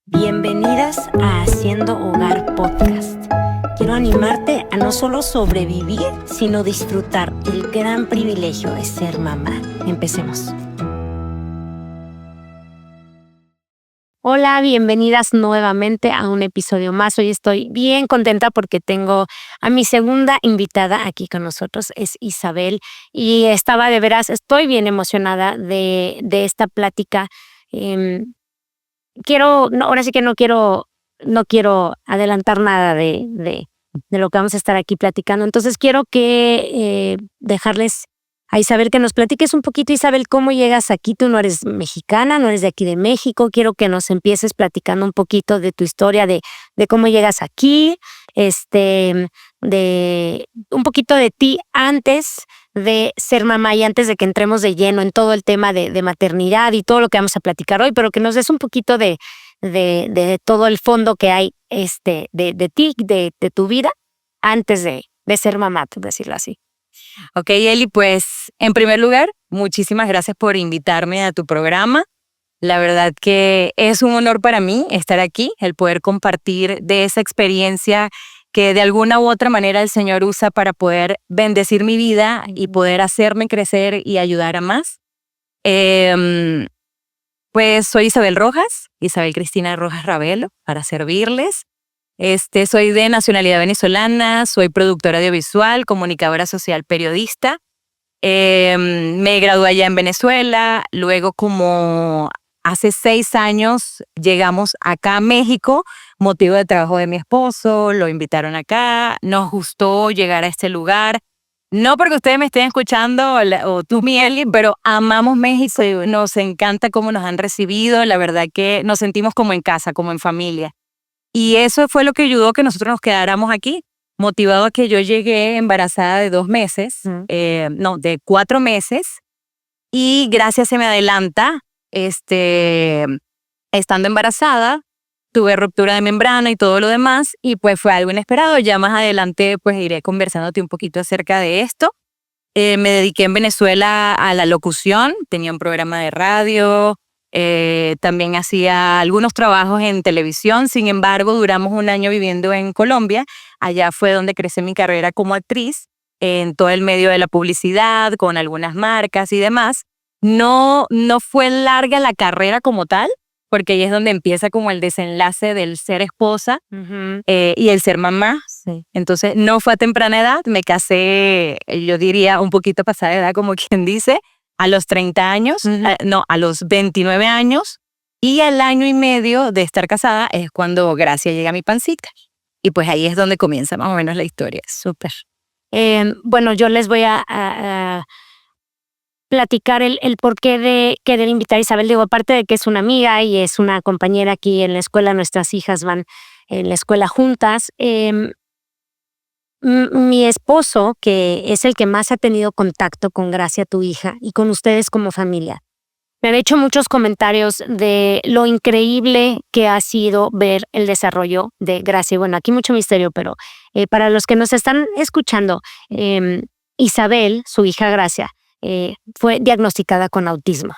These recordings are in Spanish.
Bienvenidas a Haciendo Hogar Podcast. Quiero animarte a no solo sobrevivir, sino disfrutar el gran privilegio de ser mamá. Empecemos. Hola, bienvenidas nuevamente a un episodio más. Hoy estoy bien contenta porque tengo a mi segunda invitada aquí con nosotros, es Isabel, y estoy bien emocionada de esta plática. Ahora sí que no quiero adelantar nada de lo que vamos a estar aquí platicando. Entonces quiero dejarles a Isabel que nos platiques un poquito. Isabel, ¿cómo llegas aquí? Tú no eres mexicana, no eres de aquí de México. Quiero que nos empieces platicando un poquito de tu historia, de cómo llegas aquí, de un poquito de ti antes de ser mamá y antes de que entremos de lleno en todo el tema de maternidad y todo lo que vamos a platicar hoy, pero que nos des un poquito de todo el fondo que hay de ti, de tu vida antes de ser mamá, por decirlo así. Ok, Eli, pues en primer lugar, muchísimas gracias por invitarme a tu programa. La verdad que es un honor para mí estar aquí, el poder compartir de esa experiencia que de alguna u otra manera el Señor usa para poder bendecir mi vida y poder hacerme crecer y ayudar a más. Pues soy Isabel Cristina Rojas Ravelo, para servirles. Soy de nacionalidad venezolana, soy productora audiovisual, comunicadora social, periodista. Me gradué allá en Venezuela, luego como hace 6 años llegamos acá a México, motivo de trabajo de mi esposo, lo invitaron acá, nos gustó llegar a este lugar. No porque ustedes me estén escuchando o tú, Mieli, pero amamos México y nos encanta cómo nos han recibido, la verdad que nos sentimos como en casa, como en familia. Y eso fue lo que ayudó a que nosotros nos quedáramos aquí, motivado a que yo llegué embarazada de 2 meses, de 4 meses, y gracias se me adelanta, estando embarazada, tuve ruptura de membrana y todo lo demás, y pues fue algo inesperado. Ya más adelante pues iré conversándote un poquito acerca de esto. Me dediqué en Venezuela a la locución, tenía un programa de radio, también hacía algunos trabajos en televisión. Sin embargo, duramos 1 año viviendo en Colombia. Allá fue donde crecí mi carrera como actriz, en todo el medio de la publicidad, con algunas marcas y demás. No fue larga la carrera como tal, porque ahí es donde empieza como el desenlace del ser esposa y el ser mamá. Sí. Entonces no fue a temprana edad, me casé, yo diría un poquito pasada de edad, como quien dice, a los 30 años, a los 29 años, y al año y medio de estar casada es cuando Gracia llega a mi pancita. Y pues ahí es donde comienza más o menos la historia. Súper. Bueno, yo les voy a platicar el porqué de querer invitar a Isabel. Digo, aparte de que es una amiga y es una compañera aquí en la escuela, nuestras hijas van en la escuela juntas. Mi esposo, que es el que más ha tenido contacto con Gracia, tu hija, y con ustedes como familia, me ha hecho muchos comentarios de lo increíble que ha sido ver el desarrollo de Gracia. Bueno, aquí mucho misterio, pero para los que nos están escuchando, Isabel, su hija Gracia, fue diagnosticada con autismo.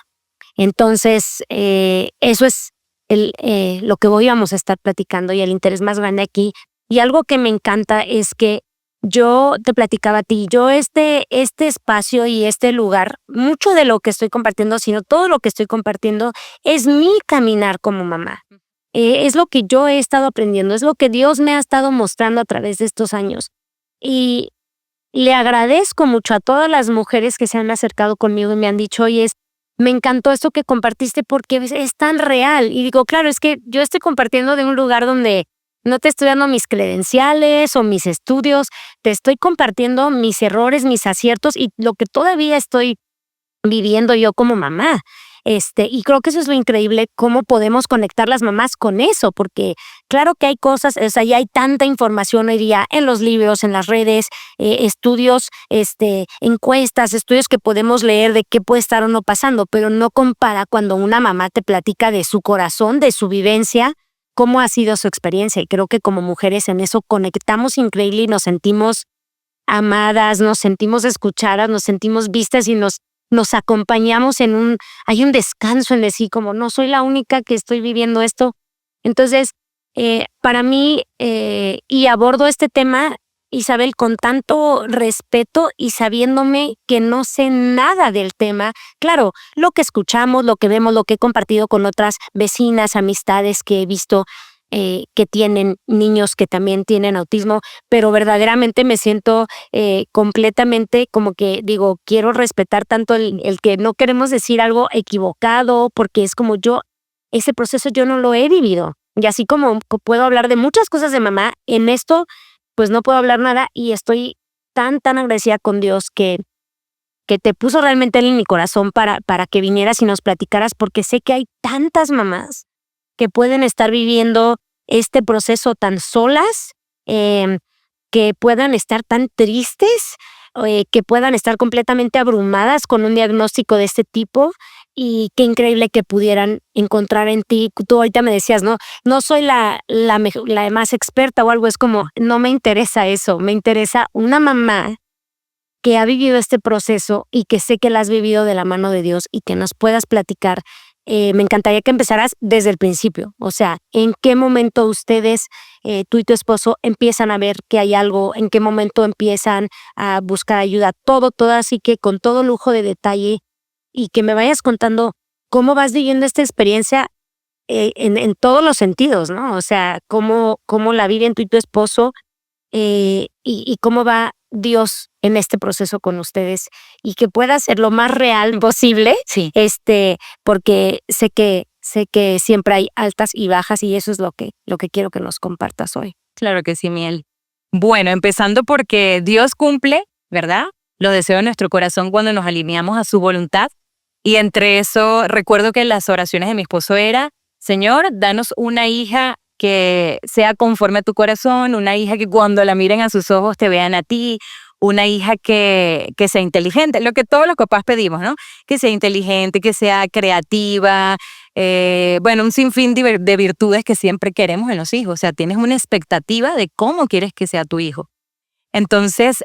Entonces, eso es lo que hoy vamos a estar platicando y el interés más grande aquí. Y algo que me encanta es que yo te platicaba a ti, yo este espacio y este lugar, mucho de lo que estoy compartiendo, sino todo lo que estoy compartiendo es mi caminar como mamá. Es lo que yo he estado aprendiendo, es lo que Dios me ha estado mostrando a través de estos años. Y le agradezco mucho a todas las mujeres que se han acercado conmigo y me han dicho, oye, me encantó esto que compartiste porque es tan real. Y digo, claro, es que yo estoy compartiendo de un lugar donde no te estoy dando mis credenciales o mis estudios, te estoy compartiendo mis errores, mis aciertos y lo que todavía estoy viviendo yo como mamá. Y creo que eso es lo increíble, cómo podemos conectar las mamás con eso, porque claro que hay cosas, o sea, ya hay tanta información hoy día en los libros, en las redes, estudios, encuestas, estudios que podemos leer de qué puede estar o no pasando, pero no compara cuando una mamá te platica de su corazón, de su vivencia, cómo ha sido su experiencia. Y creo que como mujeres en eso conectamos increíble y nos sentimos amadas, nos sentimos escuchadas, nos sentimos vistas y nos acompañamos hay un descanso en decir como no soy la única que estoy viviendo esto, Entonces, para mí, y abordo este tema, Isabel, con tanto respeto y sabiéndome que no sé nada del tema. Claro, lo que escuchamos, lo que vemos, lo que he compartido con otras vecinas, amistades que he visto que tienen niños que también tienen autismo, pero verdaderamente me siento completamente como que digo, quiero respetar tanto el que no queremos decir algo equivocado, porque es como ese proceso yo no lo he vivido. Y así como puedo hablar de muchas cosas de mamá, en esto pues no puedo hablar nada y estoy tan agradecida con Dios que te puso realmente Él en mi corazón para que vinieras y nos platicaras, porque sé que hay tantas mamás que pueden estar viviendo este proceso tan solas, que puedan estar tan tristes, que puedan estar completamente abrumadas con un diagnóstico de este tipo. Y qué increíble que pudieran encontrar en ti. Tú ahorita me decías, no soy la más experta o algo, es como, no me interesa eso, me interesa una mamá que ha vivido este proceso y que sé que la has vivido de la mano de Dios y que nos puedas platicar. Me encantaría que empezaras desde el principio, o sea, en qué momento ustedes, tú y tu esposo, empiezan a ver que hay algo, en qué momento empiezan a buscar ayuda, todo, así que con todo lujo de detalle, y que me vayas contando cómo vas viviendo esta experiencia en todos los sentidos, ¿no? O sea, cómo la viven tú y tu esposo, y cómo va Dios en este proceso con ustedes, y que pueda ser lo más real posible, Sí. Porque sé que siempre hay altas y bajas, y eso es lo que quiero que nos compartas hoy. Claro que sí, Miel. Bueno, empezando porque Dios cumple, ¿verdad?, los deseos de nuestro corazón cuando nos alineamos a su voluntad. Y entre eso, recuerdo que las oraciones de mi esposo era: Señor, danos una hija que sea conforme a tu corazón, una hija que cuando la miren a sus ojos te vean a ti, una hija que sea inteligente, lo que todos los papás pedimos, ¿no? Que sea inteligente, que sea creativa, bueno, un sinfín de virtudes que siempre queremos en los hijos. O sea, tienes una expectativa de cómo quieres que sea tu hijo. Entonces,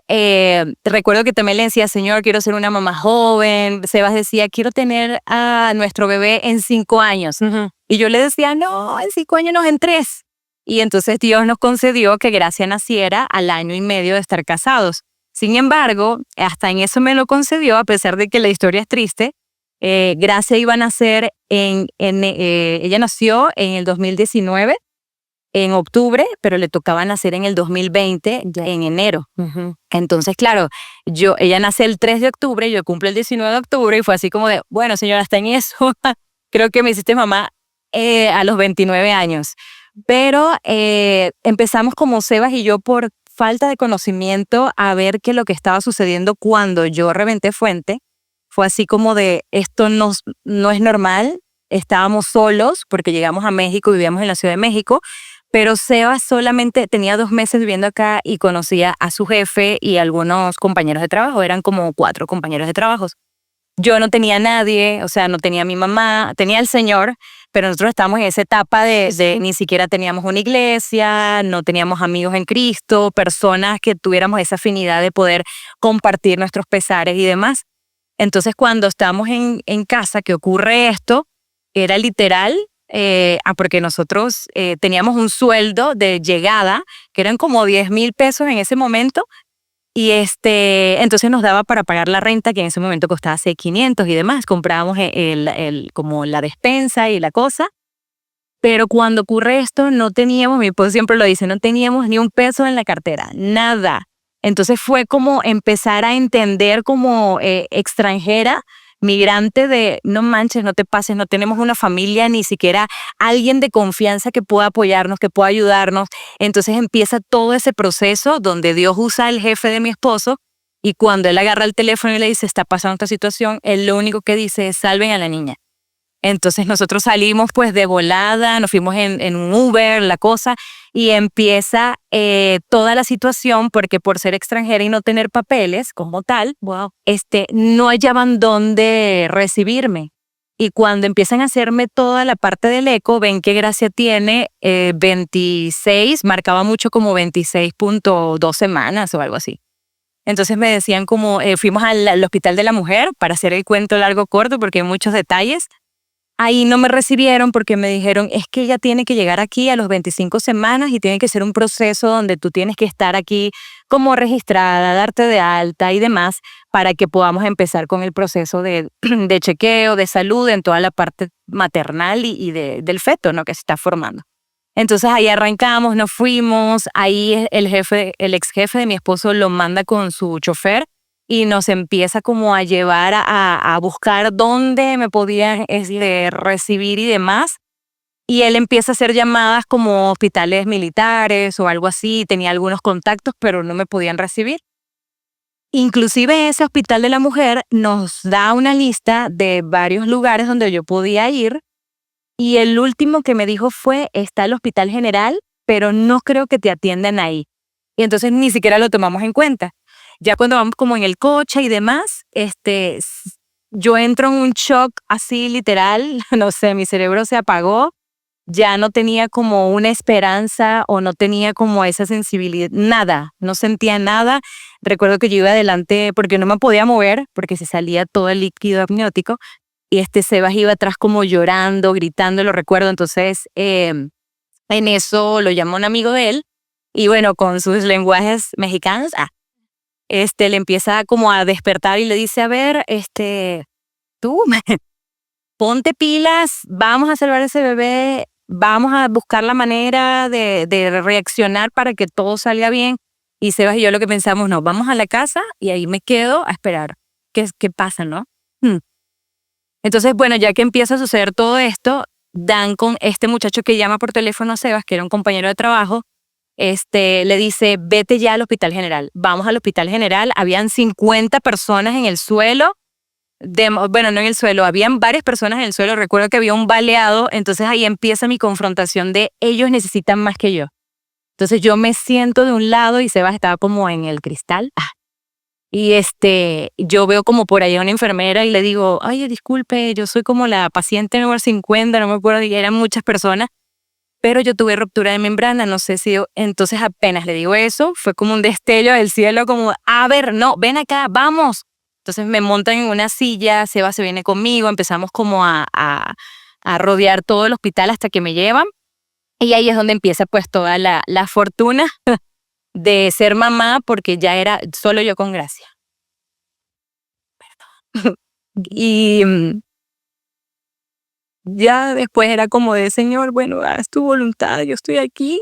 recuerdo que también le decía: Señor, quiero ser una mamá joven. Sebas decía: quiero tener a nuestro bebé en 5 años. Ujú. Y yo le decía: no, en 5 años no, en 3. Y entonces Dios nos concedió que Gracia naciera al año y medio de estar casados. Sin embargo, hasta en eso me lo concedió, a pesar de que la historia es triste. Gracia iba a nacer ella nació en el 2019, en octubre, pero le tocaba nacer en el 2020, en enero. Uh-huh. Entonces, claro, ella nace el 3 de octubre, yo cumplo el 19 de octubre, y fue así como de, bueno, señora, está en eso. Creo que me hiciste mamá a los 29 años. Pero empezamos como Sebas y yo, por falta de conocimiento, a ver que lo que estaba sucediendo cuando yo reventé fuente fue así como de, esto no es normal. Estábamos solos porque llegamos a México, vivíamos en la Ciudad de México, pero Sebas solamente tenía 2 meses viviendo acá y conocía a su jefe y algunos compañeros de trabajo. Eran como 4 compañeros de trabajo. Yo no tenía a nadie, o sea, no tenía a mi mamá, tenía al Señor, pero nosotros estábamos en esa etapa de ni siquiera teníamos una iglesia, no teníamos amigos en Cristo, personas que tuviéramos esa afinidad de poder compartir nuestros pesares y demás. Entonces, cuando estábamos en casa, que ocurre esto, era literal, porque nosotros teníamos un sueldo de llegada que eran como 10,000 pesos en ese momento, y entonces nos daba para pagar la renta, que en ese momento costaba 6,500 y demás. Comprábamos como la despensa y la cosa. Pero cuando ocurre esto, no teníamos, mi esposo siempre lo dice, no teníamos ni un peso en la cartera, nada. Entonces fue como empezar a entender como extranjera, migrante, de no manches, no te pases, no tenemos una familia, ni siquiera alguien de confianza que pueda apoyarnos, que pueda ayudarnos. Entonces empieza todo ese proceso donde Dios usa al jefe de mi esposo, y cuando él agarra el teléfono y le dice: está pasando esta situación, él lo único que dice es: salven a la niña. Entonces nosotros salimos pues de volada, nos fuimos en un Uber, la cosa, y empieza toda la situación, porque por ser extranjera y no tener papeles como tal, Wow. no hallaban dónde recibirme. Y cuando empiezan a hacerme toda la parte del eco, ven que Gracia tiene 26, marcaba mucho como 26.2 semanas o algo así. Entonces me decían como, fuimos al Hospital de la Mujer, para hacer el cuento largo corto porque hay muchos detalles. Ahí no me recibieron porque me dijeron, es que ella tiene que llegar aquí a los 25 semanas y tiene que ser un proceso donde tú tienes que estar aquí como registrada, darte de alta y demás para que podamos empezar con el proceso de, de chequeo, de salud en toda la parte maternal del feto, ¿no? Que se está formando. Entonces ahí arrancamos, nos fuimos, ahí el ex jefe de mi esposo lo manda con su chofer y nos empieza como a llevar a buscar dónde me podían recibir y demás. Y él empieza a hacer llamadas como hospitales militares o algo así, tenía algunos contactos, pero no me podían recibir. Inclusive ese hospital de la mujer nos da una lista de varios lugares donde yo podía ir y el último que me dijo fue, está el Hospital General, pero no creo que te atiendan ahí. Y entonces ni siquiera lo tomamos en cuenta. Ya cuando vamos como en el coche y demás, yo entro en un shock así literal, no sé, mi cerebro se apagó, ya no tenía como una esperanza o no tenía como esa sensibilidad, nada, no sentía nada. Recuerdo que yo iba adelante porque no me podía mover, porque se salía todo el líquido amniótico, y Sebas iba atrás como llorando, gritando, lo recuerdo. Entonces, en eso lo llamó un amigo de él, y bueno, con sus lenguajes mexicanos, le empieza como a despertar y le dice, a ver, tú, ponte pilas, vamos a salvar a ese bebé, vamos a buscar la manera de reaccionar para que todo salga bien. Y Sebas y yo lo que pensamos, no, vamos a la casa y ahí me quedo a esperar qué pasa, ¿no? Entonces, bueno, ya que empieza a suceder todo esto, dan con este muchacho que llama por teléfono a Sebas, que era un compañero de trabajo, le dice, vete ya al Hospital General. Vamos al Hospital General, habían 50 personas en el suelo, bueno, no en el suelo, habían varias personas en el suelo, recuerdo que había un baleado, entonces ahí empieza mi confrontación de ellos necesitan más que yo. Entonces yo me siento de un lado y Sebas estaba como en el cristal. Y yo veo como por ahí a una enfermera y le digo, ay, disculpe, yo soy como la paciente número 50, no me acuerdo, y eran muchas personas, pero yo tuve ruptura de membrana, no sé si entonces apenas le digo eso, fue como un destello del cielo, como, a ver, no, ven acá, vamos. Entonces me montan en una silla, Seba se viene conmigo, empezamos como a rodear todo el hospital hasta que me llevan, y ahí es donde empieza pues toda la fortuna de ser mamá, porque ya era solo yo con Gracia. Perdón. Y ya después era como de, Señor, bueno, haz tu voluntad, yo estoy aquí,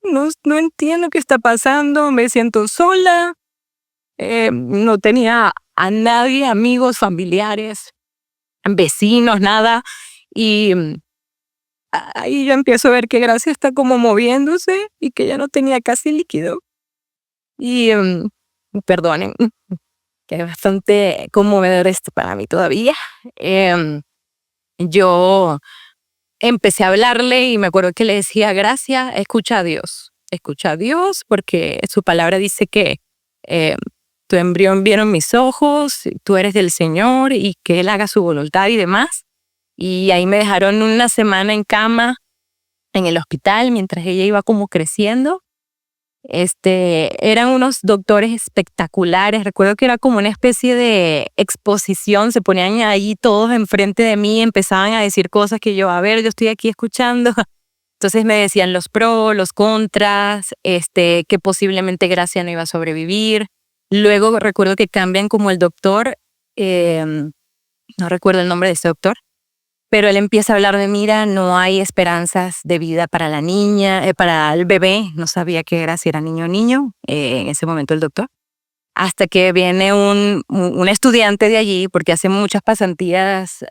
no entiendo qué está pasando, me siento sola, no tenía a nadie, amigos, familiares, vecinos, nada. Y ahí yo empiezo a ver que Gracia está como moviéndose y que ya no tenía casi líquido. Y perdonen, que es bastante conmovedor esto para mí todavía. Yo empecé a hablarle y me acuerdo que le decía, Gracia, escucha a Dios, porque su palabra dice que tu embrión vieron mis ojos, tú eres del Señor y que Él haga su voluntad y demás. Y ahí me dejaron una semana en cama en el hospital mientras ella iba como creciendo. Eran unos doctores espectaculares. Recuerdo que era como una especie de exposición. Se ponían ahí todos enfrente de mí, empezaban a decir cosas que yo, a ver, yo estoy aquí escuchando. Entonces me decían los pros, los contras, que posiblemente Gracia no iba a sobrevivir. Luego recuerdo que cambian como el doctor, no recuerdo el nombre de ese doctor, pero él empieza a hablar de, mira, no hay esperanzas de vida para la niña, para el bebé. No sabía qué era, si era niño o niño, en ese momento el doctor. Hasta que viene un estudiante de allí, porque hace muchas pasantías.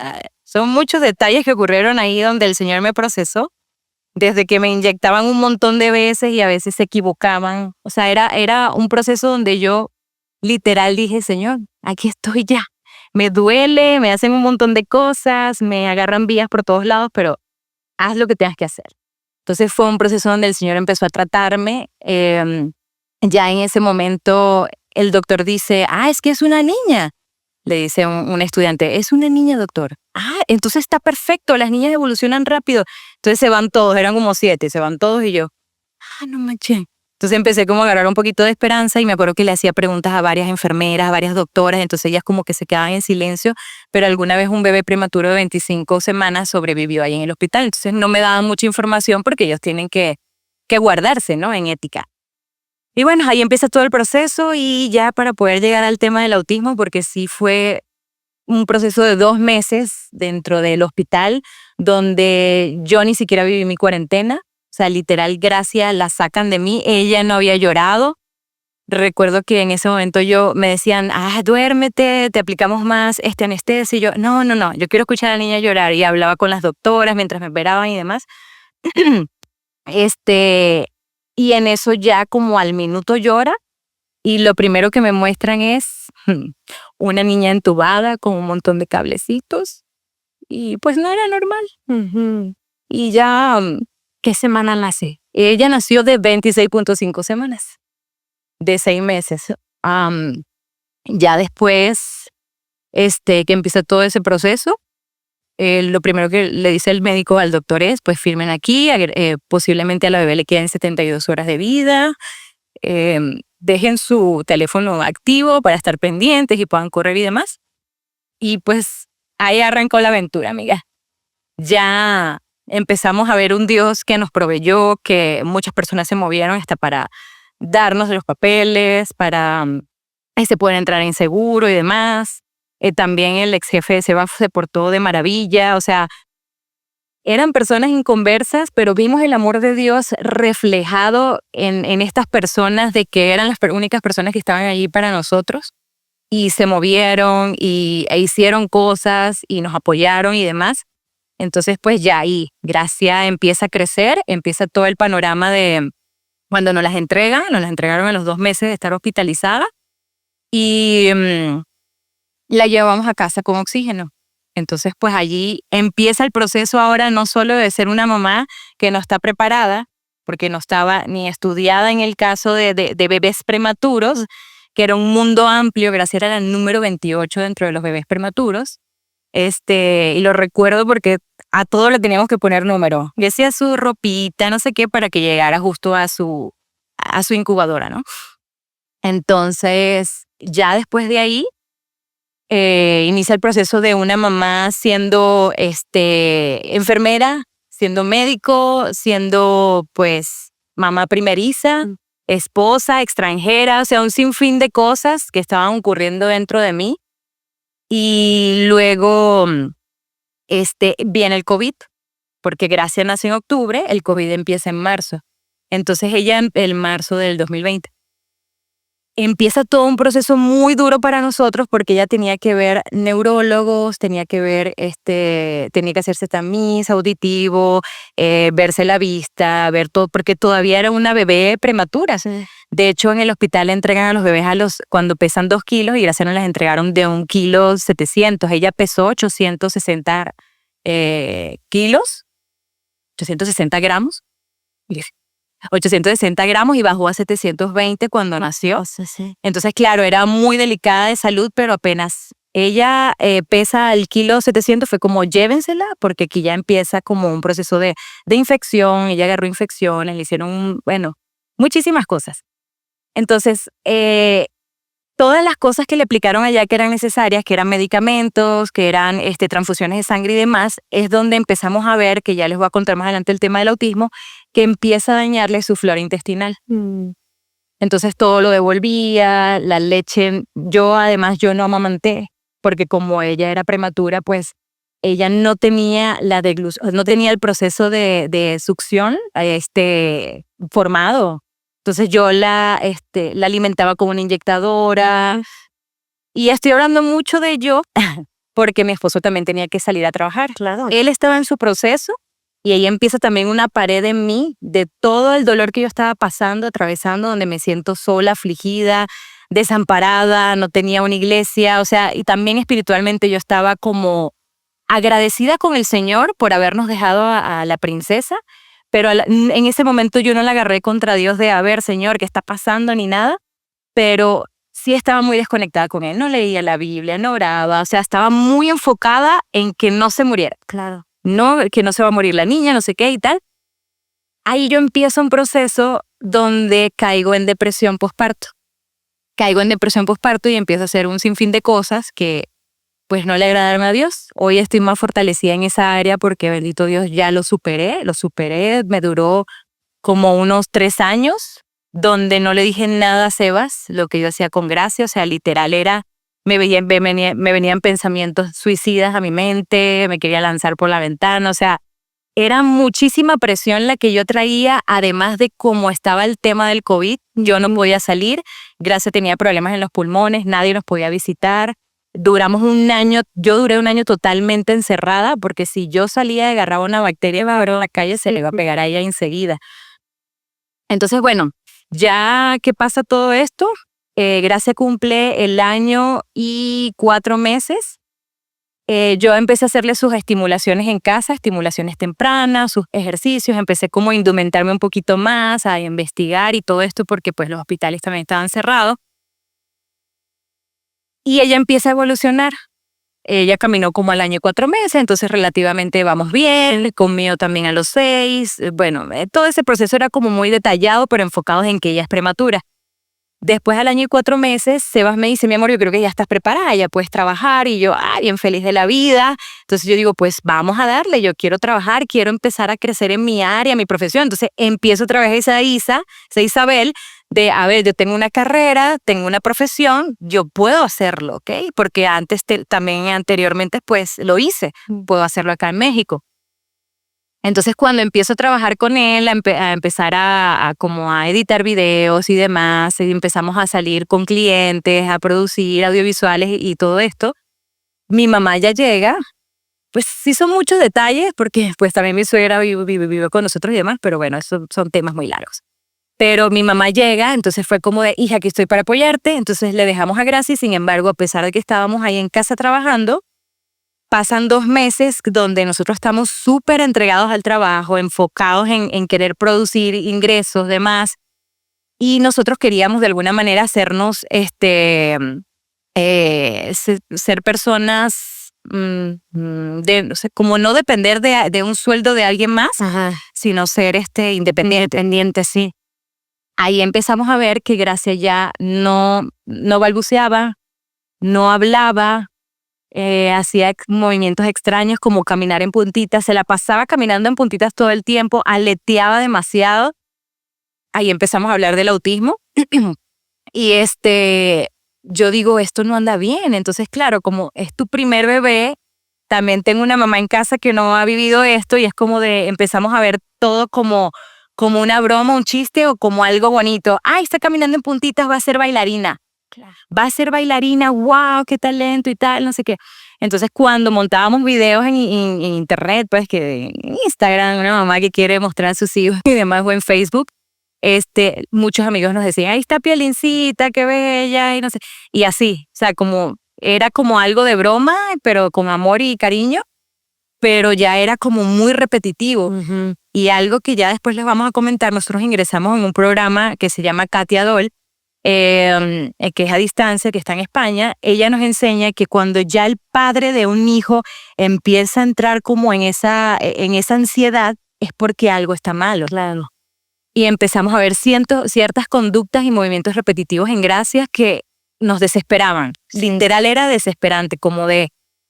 Son muchos detalles que ocurrieron ahí donde el Señor me procesó. Desde que me inyectaban un montón de veces y a veces se equivocaban. O sea, era un proceso donde yo literal dije, Señor, aquí estoy ya. Me duele, me hacen un montón de cosas, me agarran vías por todos lados, pero haz lo que tengas que hacer. Entonces fue un proceso donde el Señor empezó a tratarme. Ya en ese momento el doctor dice, es que es una niña. Le dice un estudiante, es una niña, doctor. Entonces está perfecto, las niñas evolucionan rápido. Entonces se van todos, eran como 7, se van todos y yo, no manches. Entonces empecé como a agarrar un poquito de esperanza y me acuerdo que le hacía preguntas a varias enfermeras, a varias doctoras, entonces ellas como que se quedaban en silencio, pero alguna vez un bebé prematuro de 25 semanas sobrevivió ahí en el hospital, entonces no me daban mucha información porque ellos tienen que guardarse, ¿no? En ética. Y bueno, ahí empieza todo el proceso y ya para poder llegar al tema del autismo, porque sí fue un proceso de 2 meses dentro del hospital donde yo ni siquiera viví mi cuarentena. O sea, literal, Gracia la sacan de mí. Ella no había llorado. Recuerdo que en ese momento me decían, duérmete, te aplicamos más anestesia. Y yo, no, yo quiero escuchar a la niña llorar. Y hablaba con las doctoras mientras me operaban y demás. Y en eso ya como al minuto llora. Y lo primero que me muestran es una niña entubada con un montón de cablecitos. Y pues no era normal. Y ya... ¿Qué semana nace? Ella nació de 26.5 semanas, de 6 meses. Ya después que empieza todo ese proceso, lo primero que le dice el médico al doctor es, pues firmen aquí, posiblemente a la bebé le queden 72 horas de vida, dejen su teléfono activo para estar pendientes y puedan correr y demás. Y pues ahí arrancó la aventura, amiga. Ya empezamos a ver un Dios que nos proveyó, que muchas personas se movieron hasta para darnos los papeles, para se pueden entrar en seguro y demás. También el ex jefe de Seba se portó de maravilla, o sea, eran personas inconversas, pero vimos el amor de Dios reflejado en estas personas, de que eran las únicas personas que estaban allí para nosotros y se movieron e hicieron cosas y nos apoyaron y demás. Entonces, pues ya ahí, Gracia empieza a crecer, empieza todo el panorama de cuando nos las entregaron a los 2 meses de estar hospitalizada y la llevamos a casa con oxígeno. Entonces, pues allí empieza el proceso ahora no solo de ser una mamá que no está preparada, porque no estaba ni estudiada en el caso de bebés prematuros, que era un mundo amplio. Gracia era la número 28 dentro de los bebés prematuros. Y lo recuerdo porque a todo le teníamos que poner número. Y hacía su ropita, no sé qué, para que llegara justo a su incubadora, ¿no? Entonces, ya después de ahí, inicia el proceso de una mamá siendo enfermera, siendo médico, siendo pues mamá primeriza, esposa, extranjera, o sea, un sinfín de cosas que estaban ocurriendo dentro de mí. Y luego viene el COVID, porque Gracia nace en octubre, el COVID empieza en marzo. Entonces ella en marzo del 2020. Empieza todo un proceso muy duro para nosotros porque ella tenía que ver neurólogos, tenía que ver, tenía que hacerse tamiz auditivo, verse la vista, ver todo, porque todavía era una bebé prematura. Sí. De hecho, en el hospital le entregan a los bebés cuando pesan 2 kilos y Gracia nos las entregaron de 1,7 kg. Ella pesó 860 kilos, 860 gramos. 860 gramos y bajó a 720 cuando nació. Sí. Entonces, claro, era muy delicada de salud, pero apenas ella pesa el 1,7 kg, fue como llévensela, porque aquí ya empieza como un proceso de infección. Ella agarró infecciones, le hicieron, muchísimas cosas. Entonces, todas las cosas que le aplicaron allá que eran necesarias, que eran medicamentos, que eran transfusiones de sangre y demás, es donde empezamos a ver, que ya les voy a contar más adelante el tema del autismo, que empieza a dañarle su flora intestinal. Entonces todo lo devolvía, la leche, además yo no amamanté, porque como ella era prematura, pues ella no tenía no tenía el proceso de succión formado. Entonces yo la alimentaba con una inyectadora. Y estoy hablando mucho de ello porque mi esposo también tenía que salir a trabajar. Claro. Él estaba en su proceso y ahí empieza también una pared en mí de todo el dolor que yo estaba pasando, atravesando, donde me siento sola, afligida, desamparada, no tenía una iglesia. O sea, y también espiritualmente yo estaba como agradecida con el Señor por habernos dejado a la princesa. Pero en ese momento yo no la agarré contra Dios de, a ver, Señor, ¿qué está pasando? Ni nada. Pero sí estaba muy desconectada con Él. No leía la Biblia, no oraba. O sea, estaba muy enfocada en que no se muriera. Claro. No, que no se va a morir la niña, no sé qué y tal. ahí yo empiezo un proceso donde caigo en depresión postparto. Caigo en depresión postparto y empiezo a hacer un sinfín de cosas que pues no le agradaron a Dios. Hoy estoy más fortalecida en esa área porque bendito Dios ya lo superé, me duró como unos 3 años donde no le dije nada a Sebas, lo que yo hacía con Gracia, o sea, literal era, me venían pensamientos suicidas a mi mente, me quería lanzar por la ventana, o sea, era muchísima presión la que yo traía, además de cómo estaba el tema del COVID, yo no podía salir, Gracia tenía problemas en los pulmones, nadie nos podía visitar, duramos un año, yo duré un año totalmente encerrada, porque si yo salía y agarraba una bacteria y iba a ver en la calle, se le iba a pegar a ella enseguida. Entonces, bueno, ya que pasa todo esto, Gracia cumple el año y 4 meses. Yo empecé a hacerle sus estimulaciones en casa, estimulaciones tempranas, sus ejercicios, empecé como a indumentarme un poquito más, a investigar y todo esto porque pues los hospitales también estaban cerrados. Y ella empieza a evolucionar. Ella caminó como al año y 4 meses, entonces relativamente vamos bien, comió también a los 6. Bueno, todo ese proceso era como muy detallado, pero enfocado en que ella es prematura. Después al año y 4 meses, Sebas me dice, mi amor, yo creo que ya estás preparada, ya puedes trabajar. Y yo, bien feliz de la vida. Entonces yo digo, pues vamos a darle, yo quiero trabajar, quiero empezar a crecer en mi área, mi profesión. Entonces empiezo otra vez esa Isabel, de, a ver, yo tengo una carrera, tengo una profesión, yo puedo hacerlo, ¿ok? Porque también anteriormente, pues lo hice, puedo hacerlo acá en México. Entonces cuando empiezo a trabajar con él, a empezar como a editar videos y demás, y empezamos a salir con clientes, a producir audiovisuales y todo esto, mi mamá ya llega, pues sí son muchos detalles, porque pues también mi suegra vive con nosotros y demás, pero bueno, esos son temas muy largos. Pero mi mamá llega, entonces fue como de, hija, aquí estoy para apoyarte, entonces le dejamos a Gracie, sin embargo, a pesar de que estábamos ahí en casa trabajando, pasan 2 meses donde nosotros estamos súper entregados al trabajo, enfocados en querer producir ingresos, demás. Y nosotros queríamos de alguna manera hacernos, ser personas, no sé, como no depender de un sueldo de alguien más, Ajá. sino ser independiente, sí. Ahí empezamos a ver que Gracia ya no balbuceaba, no hablaba, hacía movimientos extraños como caminar en puntitas, se la pasaba caminando en puntitas todo el tiempo, aleteaba demasiado. Ahí empezamos a hablar del autismo y yo digo, esto no anda bien. Entonces, claro, como es tu primer bebé, también tengo una mamá en casa que no ha vivido esto y es como de, empezamos a ver todo como una broma, un chiste o como algo bonito. Ay, está caminando en puntitas, va a ser bailarina. Claro. Va a ser bailarina, wow, qué talento y tal, no sé qué. Entonces, cuando montábamos videos en internet, pues que en Instagram, una mamá que quiere mostrar a sus hijos y demás, o en Facebook, muchos amigos nos decían, ahí está Piolincita, qué bella, y no sé. Y así, o sea, era como algo de broma, pero con amor y cariño, pero ya era como muy repetitivo. Uh-huh. Y algo que ya después les vamos a comentar, nosotros ingresamos en un programa que se llama Katia Doll, que es a distancia, que está en España. Ella nos enseña que cuando ya el padre de un hijo empieza a entrar como en esa ansiedad, es porque algo está malo. Claro. Y empezamos a ver ciertas conductas y movimientos repetitivos en Gracia que nos desesperaban. Literal era desesperante, como de,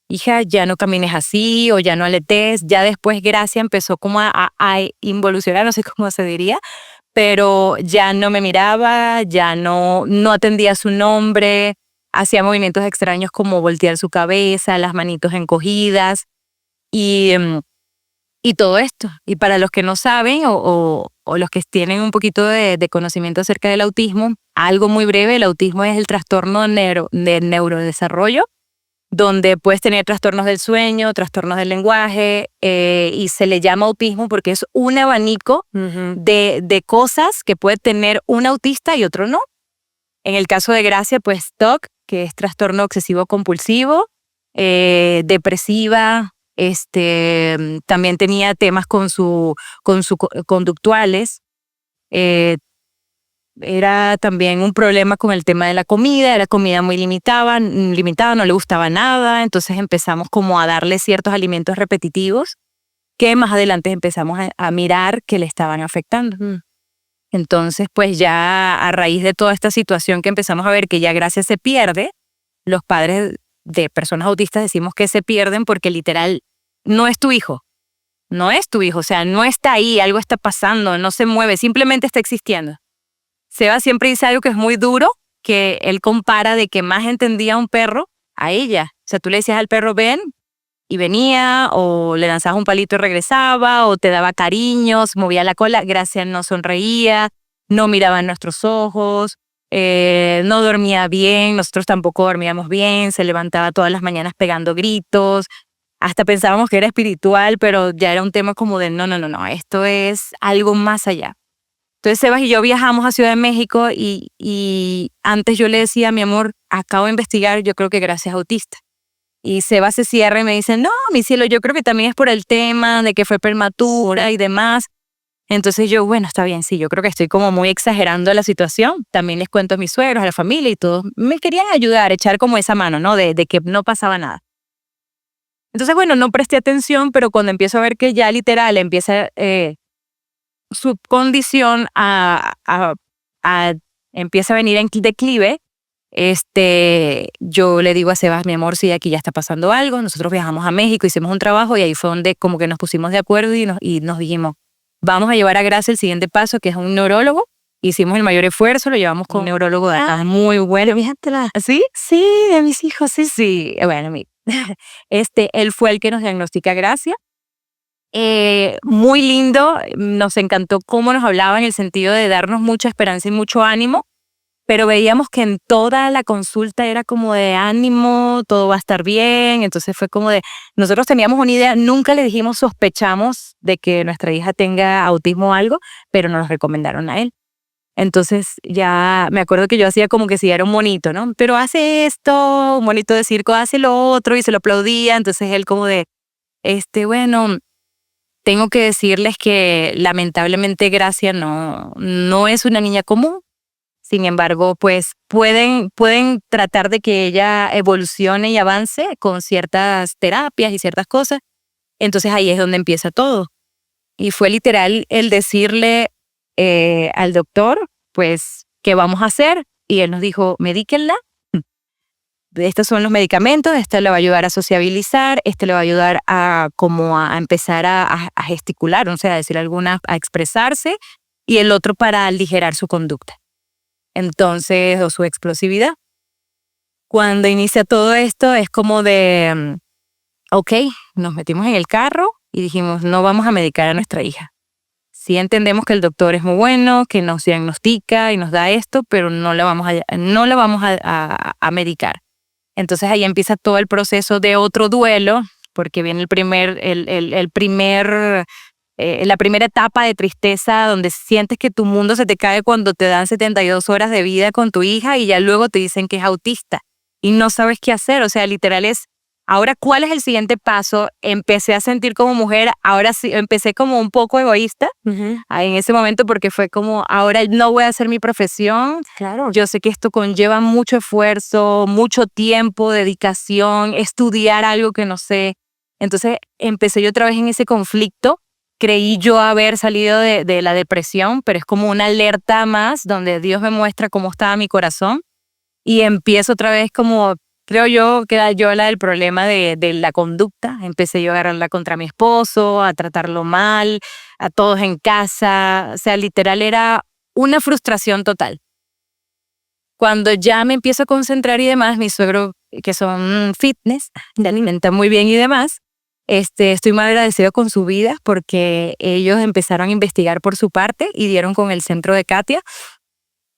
hija, ya no camines así o ya no aletes. Ya después Gracia empezó como a involucionar, no sé cómo se diría, pero ya no me miraba, ya no atendía su nombre, hacía movimientos extraños como voltear su cabeza, las manitos encogidas y todo esto. Y para los que no saben o los que tienen un poquito de conocimiento acerca del autismo, algo muy breve, el autismo es el trastorno de neurodesarrollo, donde puedes tener trastornos del sueño, trastornos del lenguaje, y se le llama autismo porque es un abanico Uh-huh. de cosas que puede tener un autista y otro no. En el caso de Gracia, pues TOC, que es trastorno obsesivo compulsivo, depresiva, también tenía temas con su conductuales, era también un problema con el tema de la comida, era comida muy limitada, no le gustaba nada, entonces empezamos como a darle ciertos alimentos repetitivos que más adelante empezamos a mirar que le estaban afectando. Entonces, pues ya a raíz de toda esta situación que empezamos a ver que ya Gracia se pierde, los padres de personas autistas decimos que se pierden porque literal no es tu hijo. No es tu hijo, o sea, no está ahí, algo está pasando, no se mueve, simplemente está existiendo. Seba siempre dice algo que es muy duro, que él compara de que más entendía a un perro a ella. O sea, tú le decías al perro ven y venía, o le lanzabas un palito y regresaba, o te daba cariños, movía la cola. Gracia no sonreía, no miraba en nuestros ojos, no dormía bien, nosotros tampoco dormíamos bien, se levantaba todas las mañanas pegando gritos. Hasta pensábamos que era espiritual, pero ya era un tema como de no, esto es algo más allá. Entonces Sebas y yo viajamos a Ciudad de México y antes yo le decía, mi amor, acabo de investigar, yo creo que Gracia es autista. Y Sebas se cierra y me dice, no, mi cielo, yo creo que también es por el tema de que fue prematura y demás. Entonces yo, bueno, está bien, sí, yo creo que estoy como muy exagerando la situación. También les cuento a mis suegros, a la familia y todos me querían ayudar, echar como esa mano, ¿no? De que no pasaba nada. Entonces, bueno, no presté atención, pero cuando empiezo a ver que ya literal empieza su condición empieza a venir en declive, yo le digo a Sebas, mi amor, sí, aquí ya está pasando algo. Nosotros viajamos a México, hicimos un trabajo y ahí fue donde como que nos pusimos de acuerdo y nos dijimos, vamos a llevar a Gracia el siguiente paso, que es un neurólogo. Hicimos el mayor esfuerzo, lo llevamos con un neurólogo de acá, muy bueno. Fíjate, ¿sí? Sí, de mis hijos, sí, sí. Bueno, él fue el que nos diagnostica a Gracia. Muy lindo, nos encantó cómo nos hablaba en el sentido de darnos mucha esperanza y mucho ánimo, pero veíamos que en toda la consulta era como de ánimo, todo va a estar bien. Entonces fue como de, nosotros teníamos una idea, nunca le dijimos sospechamos de que nuestra hija tenga autismo o algo, pero nos lo recomendaron a él. Entonces ya me acuerdo que yo hacía como que si era un monito, ¿no? Pero hace esto, un monito de circo hace lo otro y se lo aplaudía. Entonces él como de, bueno, tengo que decirles que lamentablemente Gracia no es una niña común. Sin embargo, pues pueden tratar de que ella evolucione y avance con ciertas terapias y ciertas cosas. Entonces ahí es donde empieza todo. Y fue literal el decirle al doctor, pues, ¿qué vamos a hacer? Y él nos dijo, medíquenla. Estos son los medicamentos, este le va a ayudar a sociabilizar, este le va a ayudar a empezar a gesticular, o sea, a decir alguna, a expresarse, y el otro para aligerar su conducta. Entonces, o su explosividad. Cuando inicia todo esto es como de, ok, nos metimos en el carro y dijimos, no vamos a medicar a nuestra hija. Sí entendemos que el doctor es muy bueno, que nos diagnostica y nos da esto, pero no la vamos a medicar. Entonces ahí empieza todo el proceso de otro duelo, porque viene la primera etapa de tristeza donde sientes que tu mundo se te cae cuando te dan 72 horas de vida con tu hija y ya luego te dicen que es autista y no sabes qué hacer. O sea, literal es, ahora, ¿cuál es el siguiente paso? Empecé a sentir como mujer, ahora sí, empecé como un poco egoísta en ese momento porque fue como, ahora no voy a hacer mi profesión. Claro. Yo sé que esto conlleva mucho esfuerzo, mucho tiempo, dedicación, estudiar algo que no sé. Entonces empecé yo otra vez en ese conflicto. Creí yo haber salido de la depresión, pero es como una alerta más donde Dios me muestra cómo estaba mi corazón y empiezo otra vez como, creo yo, que era yo la del problema de la conducta. Empecé yo a agarrarla contra mi esposo, a tratarlo mal, a todos en casa. O sea, literal era una frustración total. Cuando ya me empiezo a concentrar y demás, mis suegros, que son fitness, me alimentan muy bien y demás, estoy muy agradecido con su vida porque ellos empezaron a investigar por su parte y dieron con el centro de Katia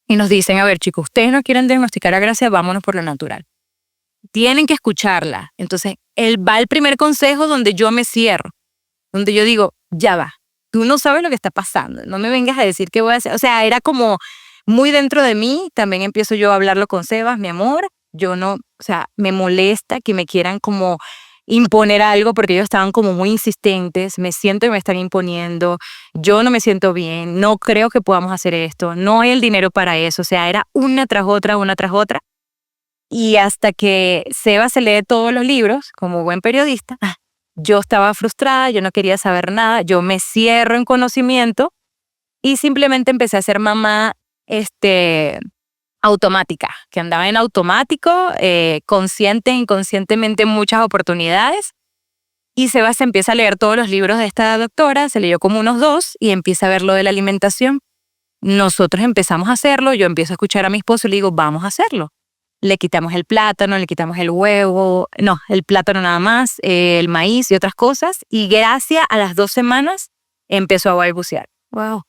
y nos dicen, a ver chicos, ustedes no quieren diagnosticar a Gracia, vámonos por lo natural. Tienen que escucharla. Entonces, va el primer consejo donde yo me cierro, donde yo digo, ya va, tú no sabes lo que está pasando, no me vengas a decir qué voy a hacer. O sea, era como muy dentro de mí, también empiezo yo a hablarlo con Sebas, mi amor, me molesta que me quieran como imponer algo porque ellos estaban como muy insistentes, me siento que me están imponiendo, yo no me siento bien, no creo que podamos hacer esto, no hay el dinero para eso. O sea, era una tras otra. Y hasta que Seba se lee todos los libros, como buen periodista, yo estaba frustrada, yo no quería saber nada, yo me cierro en conocimiento y simplemente empecé a ser mamá automática, que andaba en automático, consciente e inconscientemente en muchas oportunidades. Y Seba se empieza a leer todos los libros de esta doctora, se leyó como unos 2 y empieza a ver lo de la alimentación. Nosotros empezamos a hacerlo, yo empiezo a escuchar a mi esposo y le digo, vamos a hacerlo. Le quitamos el plátano, le quitamos el huevo, no, el plátano nada más, el maíz y otras cosas. Y gracias a las 2 semanas empezó a balbucear. Wow.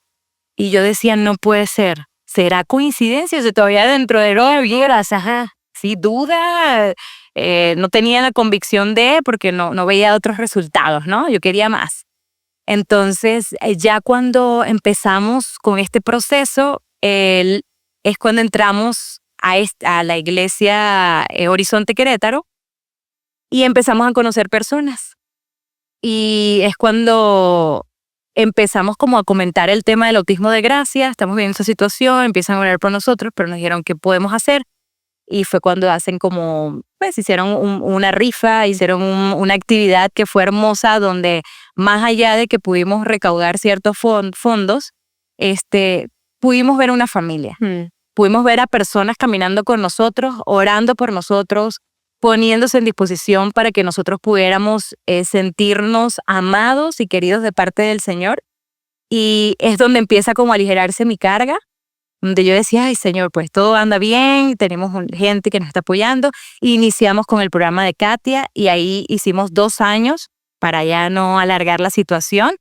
Y yo decía, no puede ser. ¿Será coincidencia? O sea, todavía dentro de lo vieras, ajá. Sí, duda. No tenía la convicción porque no veía otros resultados, ¿no? Yo quería más. Entonces, ya cuando empezamos con este proceso, es cuando entramos a la iglesia Horizonte Querétaro y empezamos a conocer personas. Y es cuando empezamos como a comentar el tema del autismo de Gracia, estamos viendo esta situación, empiezan a orar por nosotros, pero nos dijeron qué podemos hacer. Y fue cuando hacen como, pues hicieron una rifa, hicieron una actividad que fue hermosa, donde más allá de que pudimos recaudar ciertos fondos, pudimos ver una familia. Pudimos ver a personas caminando con nosotros, orando por nosotros, poniéndose en disposición para que nosotros pudiéramos sentirnos amados y queridos de parte del Señor. Y es donde empieza como a aligerarse mi carga, donde yo decía, ay Señor, pues todo anda bien, tenemos gente que nos está apoyando. Y iniciamos con el programa de Katia y ahí hicimos 2 años para ya no alargar la situación.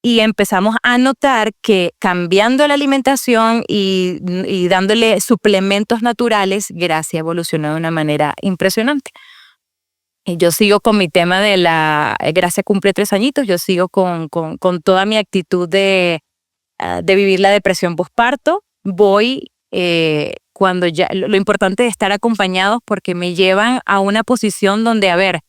Y empezamos a notar que cambiando la alimentación y dándole suplementos naturales, Gracia evolucionó de una manera impresionante. Y yo sigo con mi tema de Gracia cumple 3 añitos, yo sigo con toda mi actitud de vivir la depresión posparto. Voy cuando ya, lo importante es estar acompañados porque me llevan a una posición donde, a ver,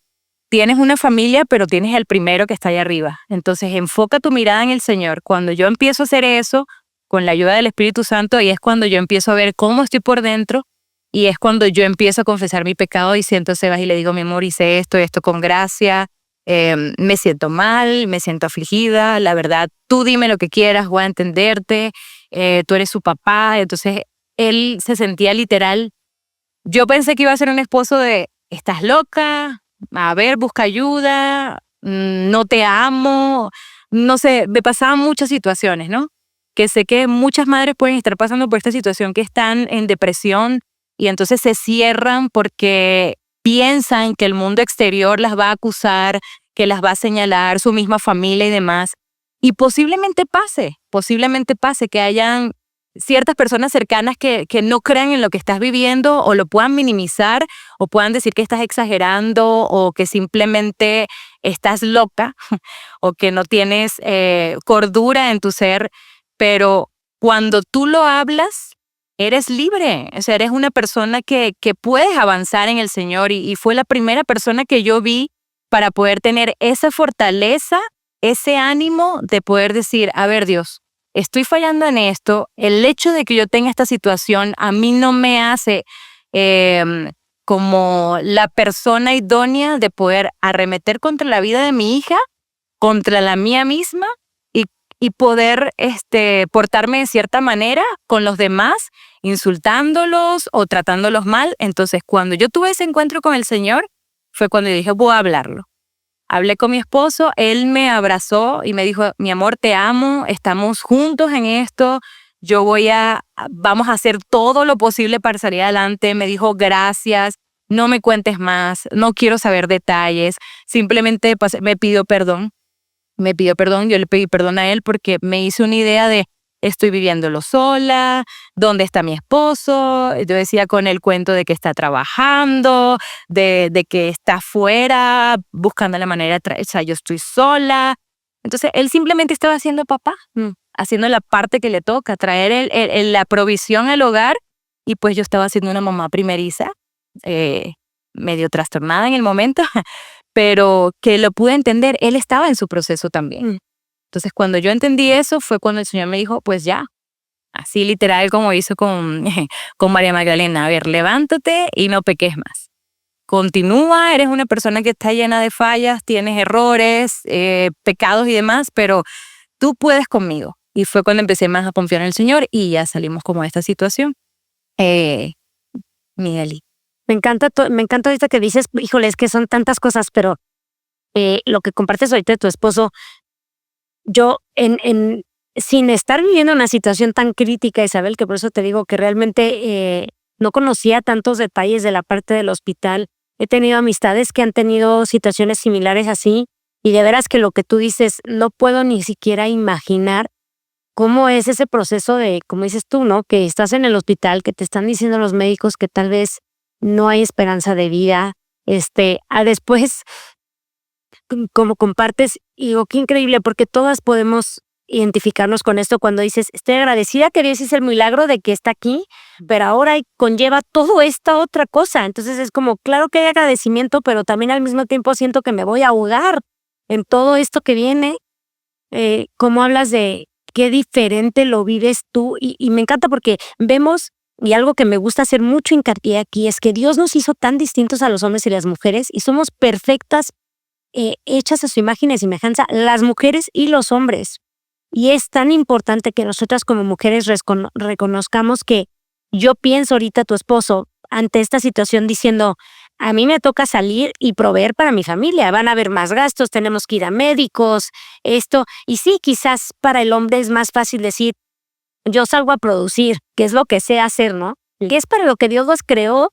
tienes una familia, pero tienes el primero que está allá arriba. Entonces, enfoca tu mirada en el Señor. Cuando yo empiezo a hacer eso, con la ayuda del Espíritu Santo, y es cuando yo empiezo a ver cómo estoy por dentro, y es cuando yo empiezo a confesar mi pecado y siento a Sebas y le digo, mi amor, hice esto con Gracia, me siento mal, me siento afligida, la verdad, tú dime lo que quieras, voy a entenderte, tú eres su papá. Entonces, él se sentía literal. Yo pensé que iba a ser un esposo de, estás loca, a ver, busca ayuda, no te amo, no sé, me pasaban muchas situaciones, ¿no? Que sé que muchas madres pueden estar pasando por esta situación, que están en depresión y entonces se cierran porque piensan que el mundo exterior las va a acusar, que las va a señalar, su misma familia y demás. Y posiblemente pase que hayan ciertas personas cercanas que no crean en lo que estás viviendo o lo puedan minimizar o puedan decir que estás exagerando o que simplemente estás loca o que no tienes cordura en tu ser, pero cuando tú lo hablas, eres libre, o sea, eres una persona que puedes avanzar en el Señor y fue la primera persona que yo vi para poder tener esa fortaleza, ese ánimo de poder decir, a ver Dios, estoy fallando en esto, el hecho de que yo tenga esta situación a mí no me hace como la persona idónea de poder arremeter contra la vida de mi hija, contra la mía misma y poder portarme de cierta manera con los demás, insultándolos o tratándolos mal. Entonces, cuando yo tuve ese encuentro con el Señor, fue cuando yo dije, voy a hablarlo. Hablé con mi esposo, él me abrazó y me dijo, mi amor, te amo, estamos juntos en esto, vamos a hacer todo lo posible para salir adelante. Me dijo, gracias, no me cuentes más, no quiero saber detalles, simplemente me pidió perdón, yo le pedí perdón a él porque me hice una idea de, estoy viviéndolo sola, ¿dónde está mi esposo? Yo decía con el cuento de que está trabajando, de que está afuera, buscando la manera de o sea, yo estoy sola. Entonces, él simplemente estaba haciendo papá, haciendo la parte que le toca, traer la provisión al hogar, y pues yo estaba siendo una mamá primeriza, medio trastornada en el momento, pero que lo pude entender, él estaba en su proceso también. Entonces, cuando yo entendí eso, fue cuando el Señor me dijo, pues ya, así literal como hizo con María Magdalena, a ver, levántate y no peques más. continúa, eres una persona que está llena de fallas, tienes errores, pecados y demás, pero tú puedes conmigo. Y fue cuando empecé más a confiar en el Señor y ya salimos como de esta situación. Miguel. Me encanta ahorita que dices, híjole, es que son tantas cosas, pero lo que compartes ahorita de tu esposo, yo sin estar viviendo una situación tan crítica, Isabel, que por eso te digo que realmente no conocía tantos detalles de la parte del hospital. He tenido amistades que han tenido situaciones similares así, y de veras que lo que tú dices, no puedo ni siquiera imaginar cómo es ese proceso de, como dices tú, ¿no? Que estás en el hospital, que te están diciendo los médicos que tal vez no hay esperanza de vida. Después, como compartes, y digo, qué increíble, porque todas podemos identificarnos con esto cuando dices, estoy agradecida que Dios hizo el milagro de que está aquí, pero ahora conlleva todo esta otra cosa. Entonces es como, claro que hay agradecimiento, pero también al mismo tiempo siento que me voy a ahogar en todo esto que viene. Cómo hablas de qué diferente lo vives tú, y me encanta porque vemos, y algo que me gusta hacer mucho hincapié aquí, es que Dios nos hizo tan distintos a los hombres y las mujeres, y somos perfectas, hechas a su imagen y semejanza, las mujeres y los hombres. Y es tan importante que nosotras como mujeres reconozcamos que yo pienso ahorita tu esposo ante esta situación diciendo, a mí me toca salir y proveer para mi familia, van a haber más gastos, tenemos que ir a médicos, esto. Y sí, quizás para el hombre es más fácil decir, yo salgo a producir, que es lo que sé hacer, ¿no? Sí. Que es para lo que Dios los creó.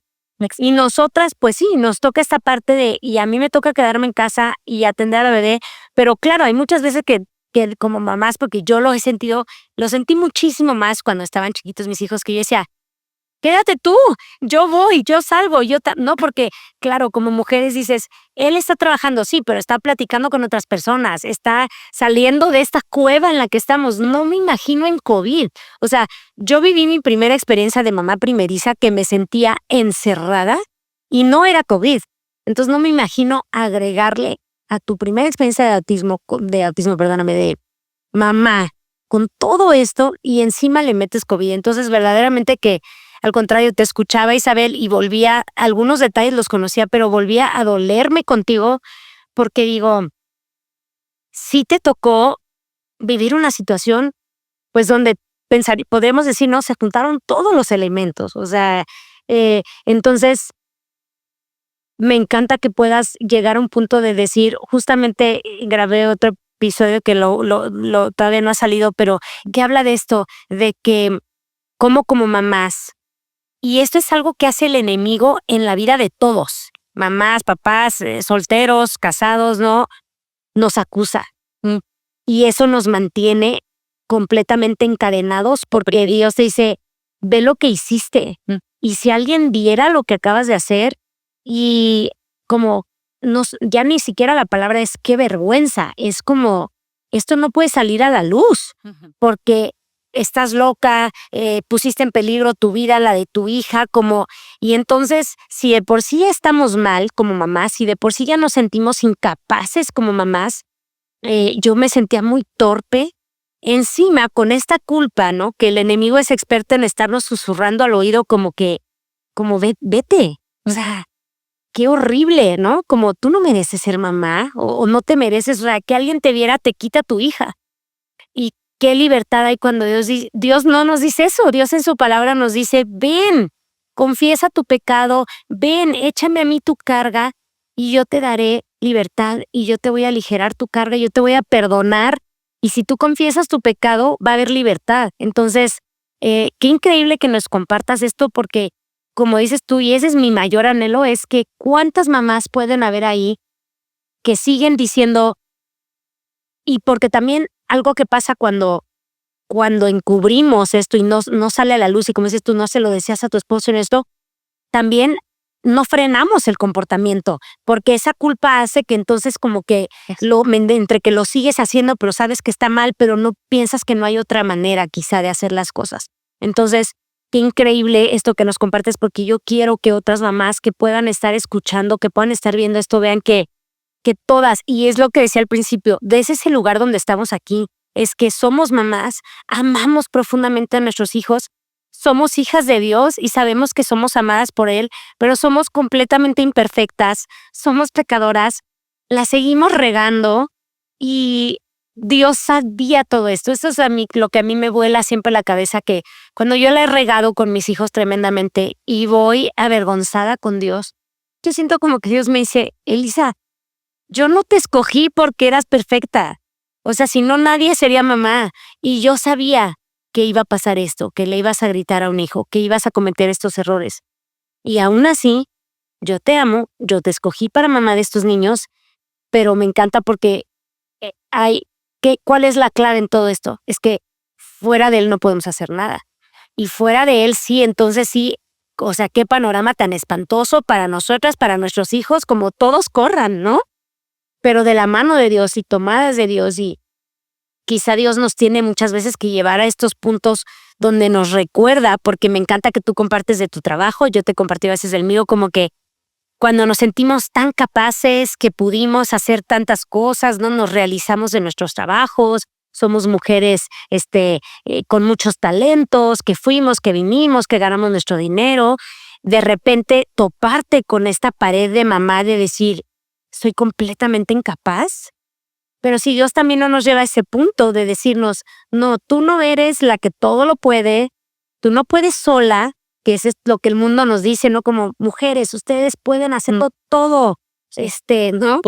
Y nosotras, pues sí, nos toca esta parte de, y a mí me toca quedarme en casa y atender a la bebé, pero claro, hay muchas veces que como mamás, porque yo lo sentí muchísimo más cuando estaban chiquitos mis hijos, que yo decía, quédate tú, yo voy, yo salgo, no, porque claro, como mujeres dices, él está trabajando, sí, pero está platicando con otras personas, está saliendo de esta cueva en la que estamos. No me imagino en COVID. O sea, yo viví mi primera experiencia de mamá primeriza que me sentía encerrada y no era COVID. Entonces no me imagino agregarle a tu primera experiencia de mamá, con todo esto y encima le metes COVID. Entonces verdaderamente que al contrario, te escuchaba, Isabel, y algunos detalles los conocía, pero volvía a dolerme contigo porque digo, sí te tocó vivir una situación, pues donde podemos decir, no, se juntaron todos los elementos. O sea, entonces me encanta que puedas llegar a un punto de decir, justamente grabé otro episodio que todavía no ha salido, pero que habla de esto, de que como mamás, y esto es algo que hace el enemigo en la vida de todos, mamás, papás, solteros, casados, ¿no? Nos acusa. Y eso nos mantiene completamente encadenados porque Dios te dice, ve lo que hiciste. Y si alguien viera lo que acabas de hacer, y como ya ni siquiera la palabra es qué vergüenza, es como, esto no puede salir a la luz, porque estás loca, pusiste en peligro tu vida, la de tu hija, y entonces, si de por sí estamos mal como mamás, si de por sí ya nos sentimos incapaces como mamás, yo me sentía muy torpe, encima con esta culpa, ¿no? Que el enemigo es experto en estarnos susurrando al oído como vete, o sea, qué horrible, ¿no? Como tú no mereces ser mamá, o no te mereces, o sea, que alguien te viera te quita a tu hija. Y qué libertad hay cuando Dios no nos dice eso. Dios en su palabra nos dice, ven, confiesa tu pecado, ven, échame a mí tu carga y yo te daré libertad y yo te voy a aligerar tu carga, yo te voy a perdonar. Y si tú confiesas tu pecado, va a haber libertad. Entonces, qué increíble que nos compartas esto porque, como dices tú, y ese es mi mayor anhelo, es que cuántas mamás pueden haber ahí que siguen diciendo, y porque también algo que pasa cuando encubrimos esto y no sale a la luz, y como dices tú, no se lo decías a tu esposo en esto, también no frenamos el comportamiento, porque esa culpa hace que entonces como que entre que lo sigues haciendo, pero sabes que está mal, pero no piensas que no hay otra manera quizá de hacer las cosas. Entonces, qué increíble esto que nos compartes, porque yo quiero que otras mamás que puedan estar escuchando, que puedan estar viendo esto, vean que todas, y es lo que decía al principio, desde ese lugar donde estamos aquí, es que somos mamás, amamos profundamente a nuestros hijos, somos hijas de Dios y sabemos que somos amadas por Él, pero somos completamente imperfectas, somos pecadoras, la seguimos regando y Dios sabía todo esto. Eso es lo que a mí me vuela siempre la cabeza, que cuando yo la he regado con mis hijos tremendamente y voy avergonzada con Dios, yo siento como que Dios me dice, Elisa, yo no te escogí porque eras perfecta. O sea, si no, nadie sería mamá. Y yo sabía que iba a pasar esto, que le ibas a gritar a un hijo, que ibas a cometer estos errores. Y aún así, yo te amo, yo te escogí para mamá de estos niños, pero me encanta porque ¿cuál es la clave en todo esto? Es que fuera de Él no podemos hacer nada. Y fuera de Él sí, entonces sí, o sea, qué panorama tan espantoso para nosotras, para nuestros hijos, como todos corran, ¿no? Pero de la mano de Dios y tomadas de Dios, y quizá Dios nos tiene muchas veces que llevar a estos puntos donde nos recuerda, porque me encanta que tú compartes de tu trabajo, yo te compartí a veces del mío, como que cuando nos sentimos tan capaces que pudimos hacer tantas cosas, no nos realizamos de nuestros trabajos, somos mujeres con muchos talentos, que fuimos, que vinimos, que ganamos nuestro dinero, de repente toparte con esta pared de mamá de decir, soy completamente incapaz. Pero si Dios también no nos lleva a ese punto de decirnos, no, tú no eres la que todo lo puede, tú no puedes sola, que eso es lo que el mundo nos dice, ¿no? Como mujeres, ustedes pueden hacerlo todo, ¿no?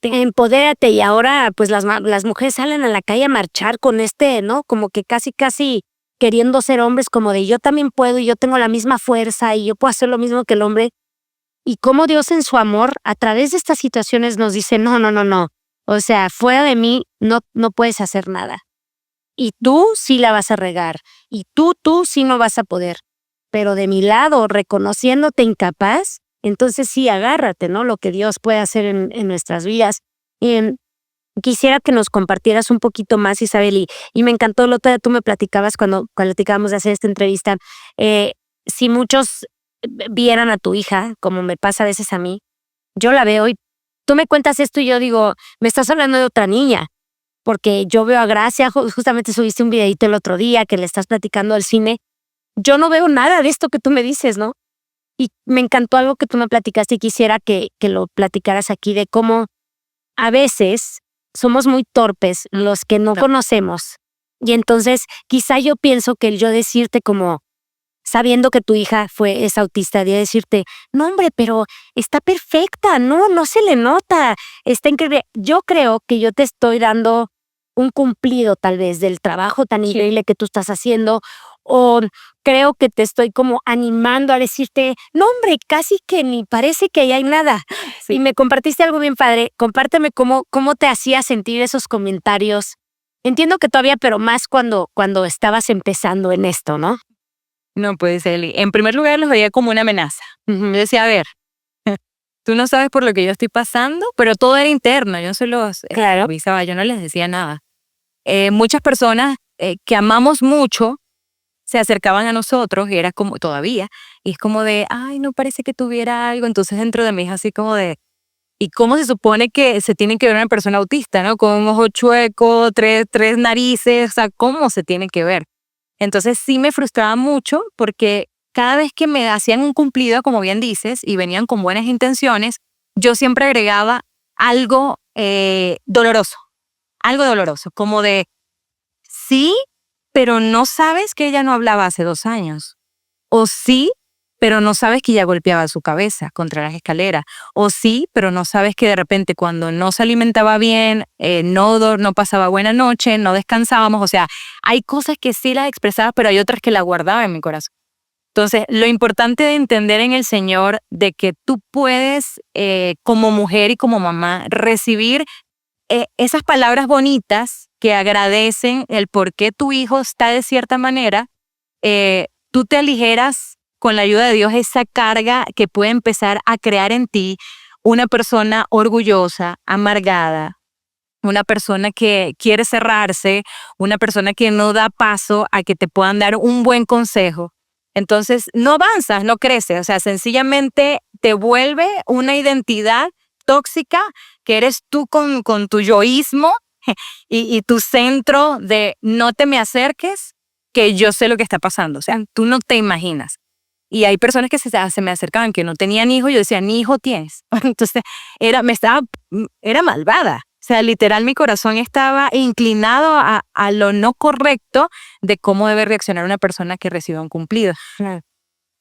Empodérate. Y ahora, pues las mujeres salen a la calle a marchar con ¿no? Como que casi queriendo ser hombres, como de yo también puedo, y yo tengo la misma fuerza, y yo puedo hacer lo mismo que el hombre. Y cómo Dios en su amor, a través de estas situaciones nos dice, no. O sea, fuera de mí no puedes hacer nada. Y tú sí la vas a regar. Y tú sí no vas a poder. Pero de mi lado, reconociéndote incapaz, entonces sí, agárrate, ¿no? Lo que Dios puede hacer en nuestras vidas. Quisiera que nos compartieras un poquito más, Isabel, y me encantó lo que tú me platicabas cuando platicábamos de hacer esta entrevista. Si muchos vieran a tu hija, como me pasa a veces a mí, yo la veo y tú me cuentas esto y yo digo, me estás hablando de otra niña, porque yo veo a Gracia, justamente subiste un videito el otro día que le estás platicando al cine, yo no veo nada de esto que tú me dices, ¿no? Y me encantó algo que tú me platicaste y quisiera que lo platicaras aquí, de cómo a veces somos muy torpes los que no conocemos. Y entonces quizá yo pienso que el yo decirte como, sabiendo que tu hija es autista, de decirte, no hombre, pero está perfecta, no se le nota, está increíble. Yo creo que yo te estoy dando un cumplido tal vez del trabajo tan increíble que tú estás haciendo, o creo que te estoy como animando a decirte, no hombre, casi que ni parece que hay nada. Sí. Y me compartiste algo bien padre, compárteme cómo te hacía sentir esos comentarios. Entiendo que todavía, pero más cuando estabas empezando en esto, ¿no? No, pues Eli, en primer lugar los veía como una amenaza. Yo decía, a ver, tú no sabes por lo que yo estoy pasando, pero todo era interno, yo no se los avisaba, yo no les decía nada. Muchas personas que amamos mucho se acercaban a nosotros y era como, todavía, y es como de, ay, no parece que tuviera algo, entonces dentro de mí es así como de, ¿y cómo se supone que se tiene que ver una persona autista, ¿no? Con un ojo chueco, tres narices, o sea, ¿cómo se tiene que ver? Entonces sí me frustraba mucho porque cada vez que me hacían un cumplido, como bien dices, y venían con buenas intenciones, yo siempre agregaba algo doloroso, como de, sí, pero no sabes que ella no hablaba hace 2 años. O sí, pero no sabes que ella golpeaba su cabeza contra las escaleras. O sí, pero no sabes que de repente cuando no se alimentaba bien, no pasaba buena noche, no descansábamos. O sea, hay cosas que sí las expresaba, pero hay otras que las guardaba en mi corazón. Entonces, lo importante de entender en el Señor de que tú puedes, como mujer y como mamá, recibir esas palabras bonitas que agradecen el por qué tu hijo está de cierta manera, tú te aligeras con la ayuda de Dios esa carga que puede empezar a crear en ti una persona orgullosa, amargada, una persona que quiere cerrarse, una persona que no da paso a que te puedan dar un buen consejo. Entonces no avanzas, no creces, o sea, sencillamente te vuelve una identidad tóxica que eres tú con tu yoísmo y tu centro de no te me acerques, que yo sé lo que está pasando. O sea, tú no te imaginas. Y hay personas que se me acercaban que no tenían hijos. Yo decía, ni hijo tienes. Entonces, era malvada. O sea, literal, mi corazón estaba inclinado a lo no correcto de cómo debe reaccionar una persona que recibe un cumplido.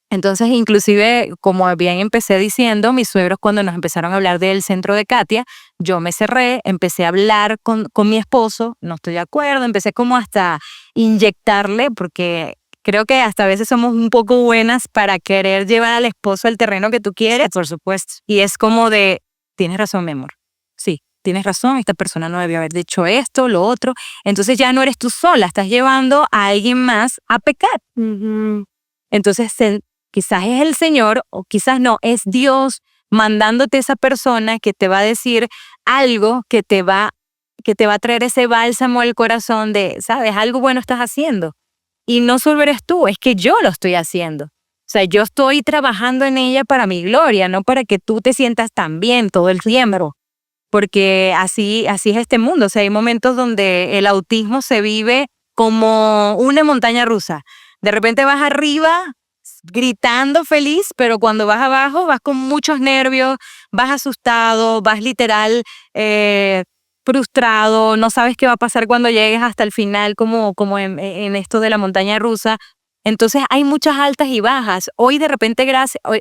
Entonces, inclusive, como bien empecé diciendo, mis suegros cuando nos empezaron a hablar del centro de Katia, yo me cerré, empecé a hablar con mi esposo, no estoy de acuerdo, empecé como hasta inyectarle, porque creo que hasta a veces somos un poco buenas para querer llevar al esposo al terreno que tú quieres. Por supuesto. Y es como de, tienes razón, mi amor. Sí, tienes razón, esta persona no debió haber dicho esto, lo otro. Entonces ya no eres tú sola, estás llevando a alguien más a pecar. Entonces, quizás es el Señor o quizás no, es Dios mandándote esa persona que te va a decir algo que te va a traer ese bálsamo al corazón de, ¿sabes? Algo bueno estás haciendo. Y no solo eres tú, es que yo lo estoy haciendo. O sea, yo estoy trabajando en ella para mi gloria, no para que tú te sientas tan bien todo el tiempo. Porque así es este mundo. O sea, hay momentos donde el autismo se vive como una montaña rusa. De repente vas arriba gritando feliz, pero cuando vas abajo vas con muchos nervios, vas asustado, vas literal frustrado, no sabes qué va a pasar cuando llegues hasta el final, como en esto de la montaña rusa. Entonces hay muchas altas y bajas. Hoy de repente,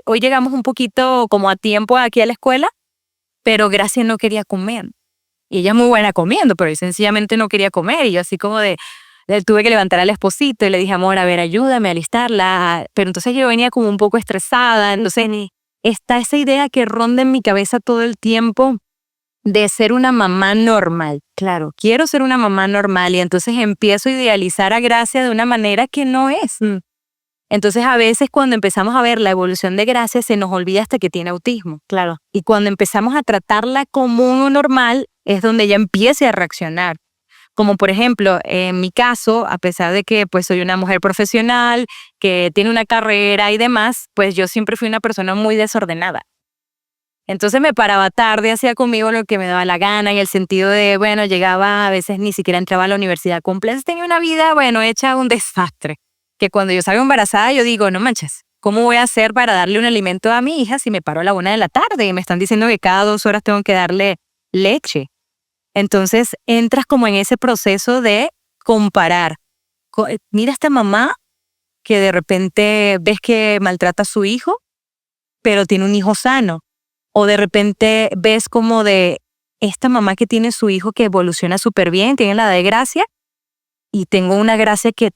hoy llegamos un poquito como a tiempo aquí a la escuela, pero Gracia no quería comer. Y ella es muy buena comiendo, pero sencillamente no quería comer. Y yo así como le tuve que levantar al esposito y le dije, amor, a ver, ayúdame a alistarla. Pero entonces yo venía como un poco estresada. Entonces está esa idea que ronda en mi cabeza todo el tiempo de ser una mamá normal. Claro, quiero ser una mamá normal y entonces empiezo a idealizar a Gracia de una manera que no es. Entonces a veces cuando empezamos a ver la evolución de Gracia se nos olvida hasta que tiene autismo. Claro. Y cuando empezamos a tratarla como normal es donde ella empieza a reaccionar. Como por ejemplo, en mi caso, a pesar de que pues soy una mujer profesional, que tiene una carrera y demás, pues yo siempre fui una persona muy desordenada. Entonces me paraba tarde, hacía conmigo lo que me daba la gana y el sentido de, bueno, llegaba, a veces ni siquiera entraba a la universidad completa, tenía una vida, bueno, hecha un desastre. Que cuando yo salgo embarazada yo digo, no manches, ¿cómo voy a hacer para darle un alimento a mi hija si me paro a la 1 de la tarde y me están diciendo que cada 2 horas tengo que darle leche? Entonces entras como en ese proceso de comparar. Mira esta mamá que de repente ves que maltrata a su hijo, pero tiene un hijo sano. O de repente ves como de esta mamá que tiene su hijo que evoluciona súper bien, tiene la edad de Gracia, y tengo una Gracia que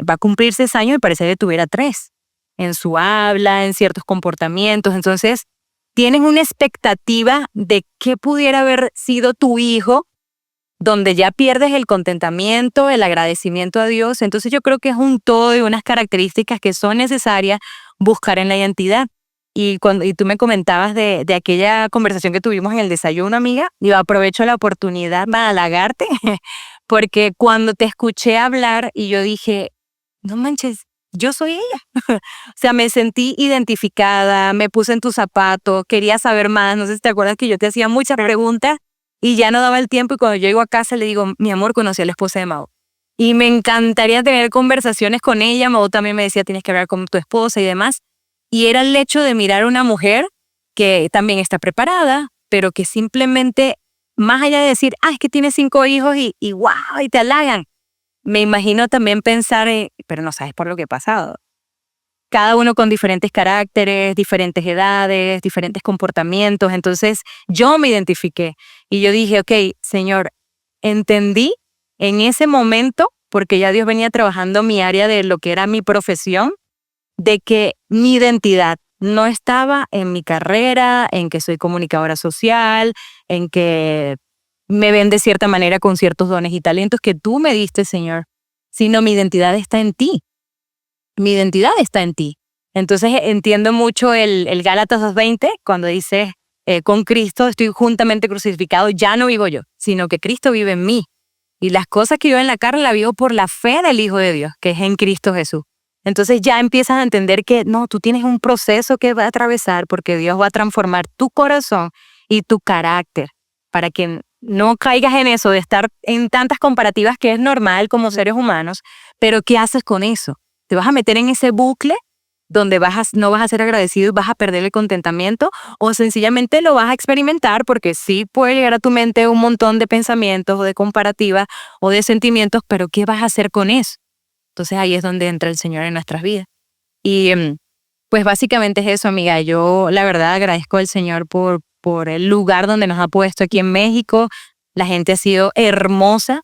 va a cumplir 6 años y parece que tuviera 3. En su habla, en ciertos comportamientos. Entonces tienes una expectativa de qué pudiera haber sido tu hijo, donde ya pierdes el contentamiento, el agradecimiento a Dios. Entonces yo creo que es un todo y unas características que son necesarias buscar en la identidad. Y tú me comentabas de aquella conversación que tuvimos en el desayuno, amiga, yo aprovecho la oportunidad para halagarte, porque cuando te escuché hablar y yo dije, no manches, yo soy ella. O sea, me sentí identificada, me puse en tus zapatos, quería saber más. No sé si te acuerdas que yo te hacía muchas preguntas y ya no daba el tiempo, y cuando yo llego a casa le digo, mi amor, conocí a la esposa de Mau. Y me encantaría tener conversaciones con ella. Mau también me decía, tienes que hablar con tu esposa y demás. Y era el hecho de mirar a una mujer que también está preparada, pero que simplemente, más allá de decir, es que tiene 5 hijos y wow, y te halagan. Me imagino también pensar, pero no sabes por lo que he pasado. Cada uno con diferentes caracteres, diferentes edades, diferentes comportamientos. Entonces yo me identifiqué y yo dije, ok, Señor, entendí en ese momento, porque ya Dios venía trabajando mi área de lo que era mi profesión, de que mi identidad no estaba en mi carrera, en que soy comunicadora social, en que me ven de cierta manera con ciertos dones y talentos que tú me diste, Señor, sino mi identidad está en ti. Mi identidad está en ti. Entonces entiendo mucho el Gálatas 2:20 cuando dice, con Cristo estoy juntamente crucificado, ya no vivo yo, sino que Cristo vive en mí. Y las cosas que yo en la carne la vivo por la fe del Hijo de Dios, que es en Cristo Jesús. Entonces ya empiezas a entender que no, tú tienes un proceso que va a atravesar porque Dios va a transformar tu corazón y tu carácter para que no caigas en eso de estar en tantas comparativas que es normal como seres humanos, pero ¿qué haces con eso? ¿Te vas a meter en ese bucle donde no vas a ser agradecido y vas a perder el contentamiento, o sencillamente lo vas a experimentar porque sí puede llegar a tu mente un montón de pensamientos o de comparativas o de sentimientos, pero ¿qué vas a hacer con eso? Entonces ahí es donde entra el Señor en nuestras vidas. Y pues básicamente es eso, amiga. Yo la verdad agradezco al Señor por el lugar donde nos ha puesto aquí en México. La gente ha sido hermosa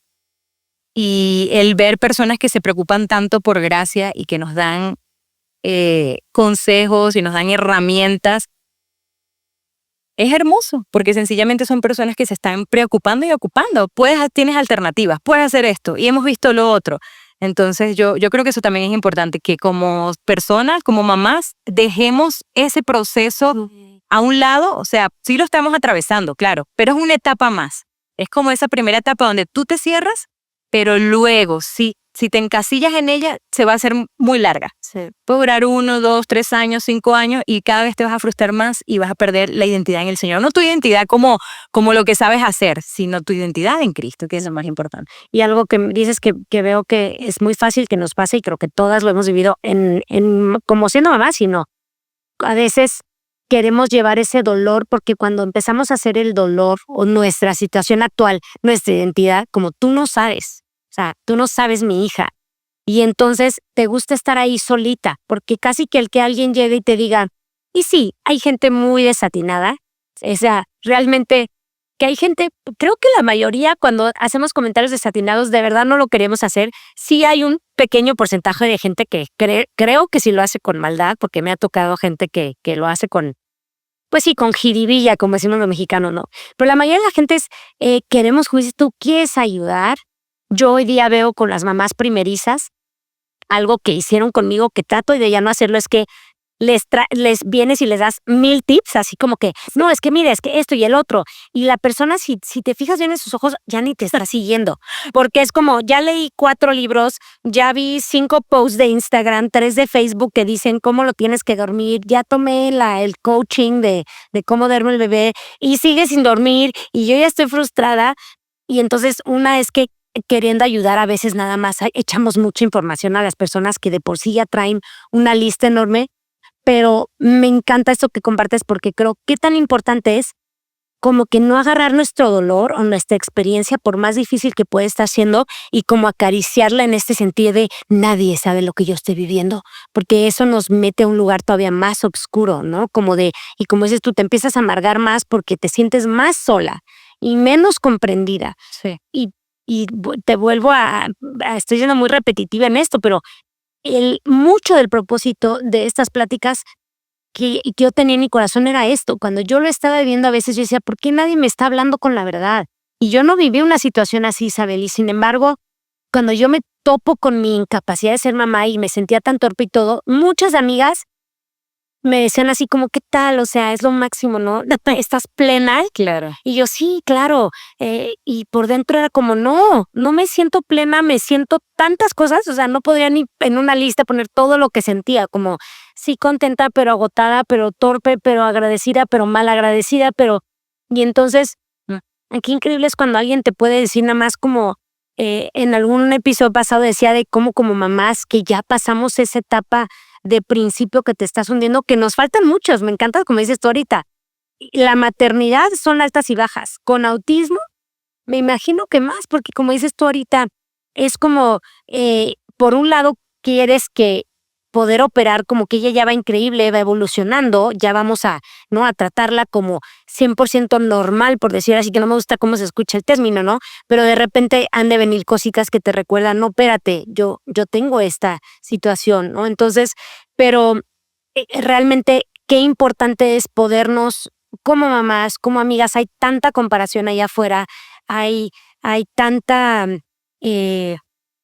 y el ver personas que se preocupan tanto por gracia y que nos dan consejos y nos dan herramientas, es hermoso, porque sencillamente son personas que se están preocupando y ocupando. Tienes alternativas, puedes hacer esto y hemos visto lo otro. Entonces yo creo que eso también es importante, que como personas, como mamás, dejemos ese proceso a un lado. O sea, sí lo estamos atravesando, claro, pero es una etapa más. Es como esa primera etapa donde tú te cierras, pero luego si te encasillas en ella, se va a hacer muy larga. Sí. Puede durar 1, 2, 3 años, 5 años y cada vez te vas a frustrar más y vas a perder la identidad en el Señor. No tu identidad como lo que sabes hacer, sino tu identidad en Cristo, que es lo más importante. Y algo que dices que veo que es muy fácil que nos pase, y creo que todas lo hemos vivido como siendo mamás, sino a veces queremos llevar ese dolor, porque cuando empezamos a hacer el dolor o nuestra situación actual, nuestra identidad, como tú no sabes, o sea, tú no sabes mi hija, y entonces te gusta estar ahí solita, porque casi que el que alguien llegue y te diga, y sí, hay gente muy desatinada, o sea, realmente que hay gente, creo que la mayoría cuando hacemos comentarios desatinados de verdad no lo queremos hacer. Sí hay un pequeño porcentaje de gente que creo que sí lo hace con maldad, porque me ha tocado gente que lo hace con, pues sí, con jiribilla, como decimos los mexicanos, ¿no? Pero la mayoría de la gente es, queremos juicio, tú quieres ayudar. Yo hoy día veo con las mamás primerizas, algo que hicieron conmigo que trato de ya no hacerlo, es que les vienes y les das 1000 tips, así como que, no, es que mira, es que esto y el otro. Y la persona, si te fijas bien en sus ojos, ya ni te está siguiendo. Porque es como, ya leí 4 libros, ya vi 5 posts de Instagram, 3 de Facebook que dicen cómo lo tienes que dormir, ya tomé el coaching de cómo duerme el bebé y sigue sin dormir y yo ya estoy frustrada. Y entonces una es que queriendo ayudar a veces nada más echamos mucha información a las personas que de por sí ya traen una lista enorme. Pero me encanta esto que compartes, porque creo que tan importante es como que no agarrar nuestro dolor o nuestra experiencia, por más difícil que pueda estar siendo, y como acariciarla en este sentido de nadie sabe lo que yo estoy viviendo, porque eso nos mete a un lugar todavía más oscuro, ¿no? Y como dices tú, te empiezas a amargar más porque te sientes más sola y menos comprendida. Sí. Y te vuelvo estoy siendo muy repetitiva en esto, pero mucho del propósito de estas pláticas que yo tenía en mi corazón era esto. Cuando yo lo estaba viviendo, a veces yo decía, ¿por qué nadie me está hablando con la verdad? Y yo no viví una situación así, Isabel, y sin embargo, cuando yo me topo con mi incapacidad de ser mamá y me sentía tan torpe y todo, muchas amigas me decían así como, ¿qué tal? O sea, es lo máximo, ¿no? ¿Estás plena? Claro. Y yo, sí, claro. Y por dentro era como, no me siento plena, me siento tantas cosas. O sea, no podría ni en una lista poner todo lo que sentía, como, sí, contenta, pero agotada, pero torpe, pero agradecida, pero mal agradecida, pero... Y entonces, qué increíble es cuando alguien te puede decir nada más como, en algún episodio pasado decía de cómo como mamás que ya pasamos esa etapa de principio que te estás hundiendo, que nos faltan muchos. Me encanta como dices tú ahorita. La maternidad son altas y bajas. Con autismo, me imagino que más, porque como dices tú ahorita, es como, por un lado, quieres que poder operar como que ella ya va increíble, va evolucionando, ya vamos a tratarla como 100% normal, por decir así, que no me gusta cómo se escucha el término, ¿no? Pero de repente han de venir cositas que te recuerdan, no, espérate, yo tengo esta situación, ¿no? Entonces, pero realmente qué importante es podernos, como mamás, como amigas, hay tanta comparación allá afuera, hay tanta...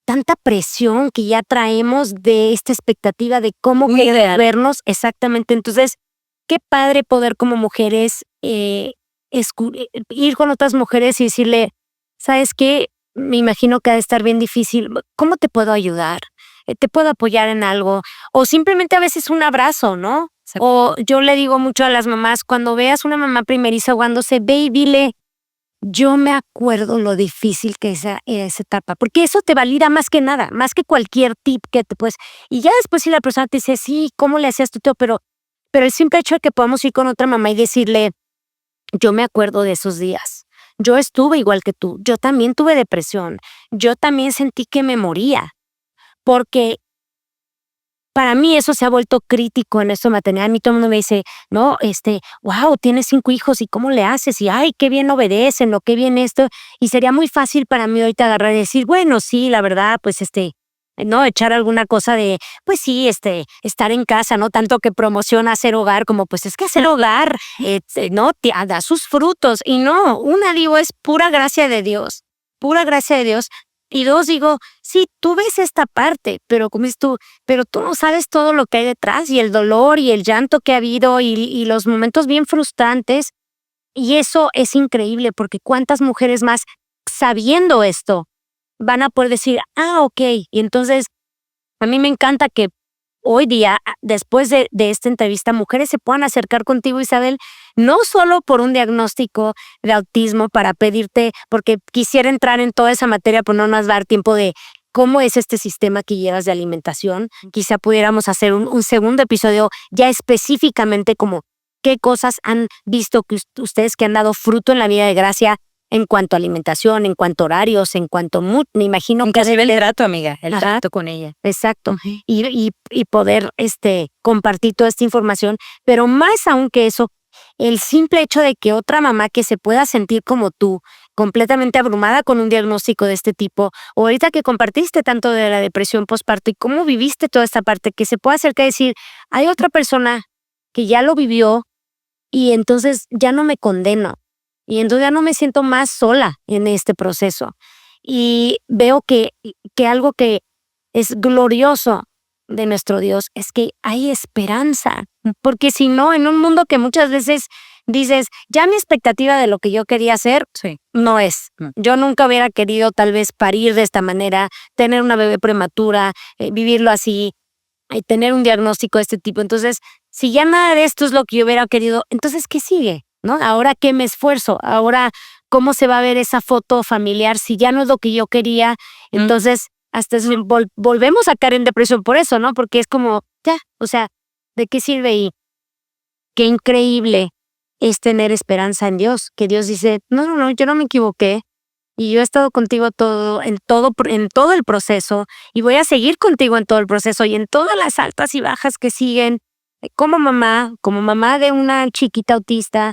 tanta presión que ya traemos de esta expectativa de cómo vernos exactamente. Entonces, qué padre poder como mujeres ir con otras mujeres y decirle, ¿sabes qué? Me imagino que ha de estar bien difícil. ¿Cómo te puedo ayudar? ¿Te puedo apoyar en algo? O simplemente a veces un abrazo, ¿no? Sí. O yo le digo mucho a las mamás, cuando veas una mamá primeriza ahogándose, ve y dile, yo me acuerdo lo difícil que era esa etapa, porque eso te valida más que nada, más que cualquier tip que te puedes. Y ya después si la persona te dice, sí, ¿cómo le hacías tú todo? Pero el simple hecho de que podamos ir con otra mamá y decirle, yo me acuerdo de esos días. Yo estuve igual que tú. Yo también tuve depresión. Yo también sentí que me moría. Porque para mí eso se ha vuelto crítico en esto de maternidad. A mí todo el mundo me dice, no, wow, tienes 5 hijos y cómo le haces y ay, qué bien obedecen o qué bien esto. Y sería muy fácil para mí ahorita agarrar y decir, bueno, sí, la verdad, pues no, echar alguna cosa de, pues sí, estar en casa, no tanto que promociona hacer hogar, como pues es que hacer hogar, no, da sus frutos. Y no, una digo, es pura gracia de Dios, pura gracia de Dios. Y dos, digo, sí, tú ves esta parte, pero como es tú, pero tú no sabes todo lo que hay detrás y el dolor y el llanto que ha habido y los momentos bien frustrantes. Y eso es increíble porque cuántas mujeres más sabiendo esto van a poder decir, ok. Y entonces, a mí me encanta que hoy día, después de esta entrevista, mujeres se puedan acercar contigo, Isabel, no solo por un diagnóstico de autismo para pedirte, porque quisiera entrar en toda esa materia, pero no nos va a dar tiempo de cómo es este sistema que llevas de alimentación. Quizá pudiéramos hacer un segundo episodio ya específicamente como qué cosas han visto que ustedes que han dado fruto en la vida de Gracia en cuanto a alimentación, en cuanto a horarios, en cuanto me imagino que Inclusive el trato, amiga, el Ajá. trato con ella. Exacto. Ujú. Y poder compartir toda esta información, pero más aún que eso, el simple hecho de que otra mamá que se pueda sentir como tú, completamente abrumada con un diagnóstico de este tipo, o ahorita que compartiste tanto de la depresión postparto y cómo viviste toda esta parte, que se pueda acercar y decir, hay otra persona que ya lo vivió y entonces ya no me condeno y entonces ya no me siento más sola en este proceso. Y veo que algo que es glorioso de nuestro Dios es que hay esperanza, porque si no, en un mundo que muchas veces dices, ya mi expectativa de lo que yo quería hacer Sí. no es. No. Yo nunca hubiera querido tal vez parir de esta manera, tener una bebé prematura, vivirlo así, tener un diagnóstico de este tipo. Entonces, si ya nada de esto es lo que yo hubiera querido, entonces, ¿qué sigue? ¿No? Ahora, ¿qué me esfuerzo? Ahora, ¿cómo se va a ver esa foto familiar si ya no es lo que yo quería? Entonces, hasta volvemos a caer en depresión por eso, ¿no? Porque es como, ya, o sea, ¿de qué sirve? Y qué increíble es tener esperanza en Dios, que Dios dice, no, yo no me equivoqué y yo he estado contigo en todo el proceso y voy a seguir contigo en todo el proceso y en todas las altas y bajas que siguen como mamá de una chiquita autista,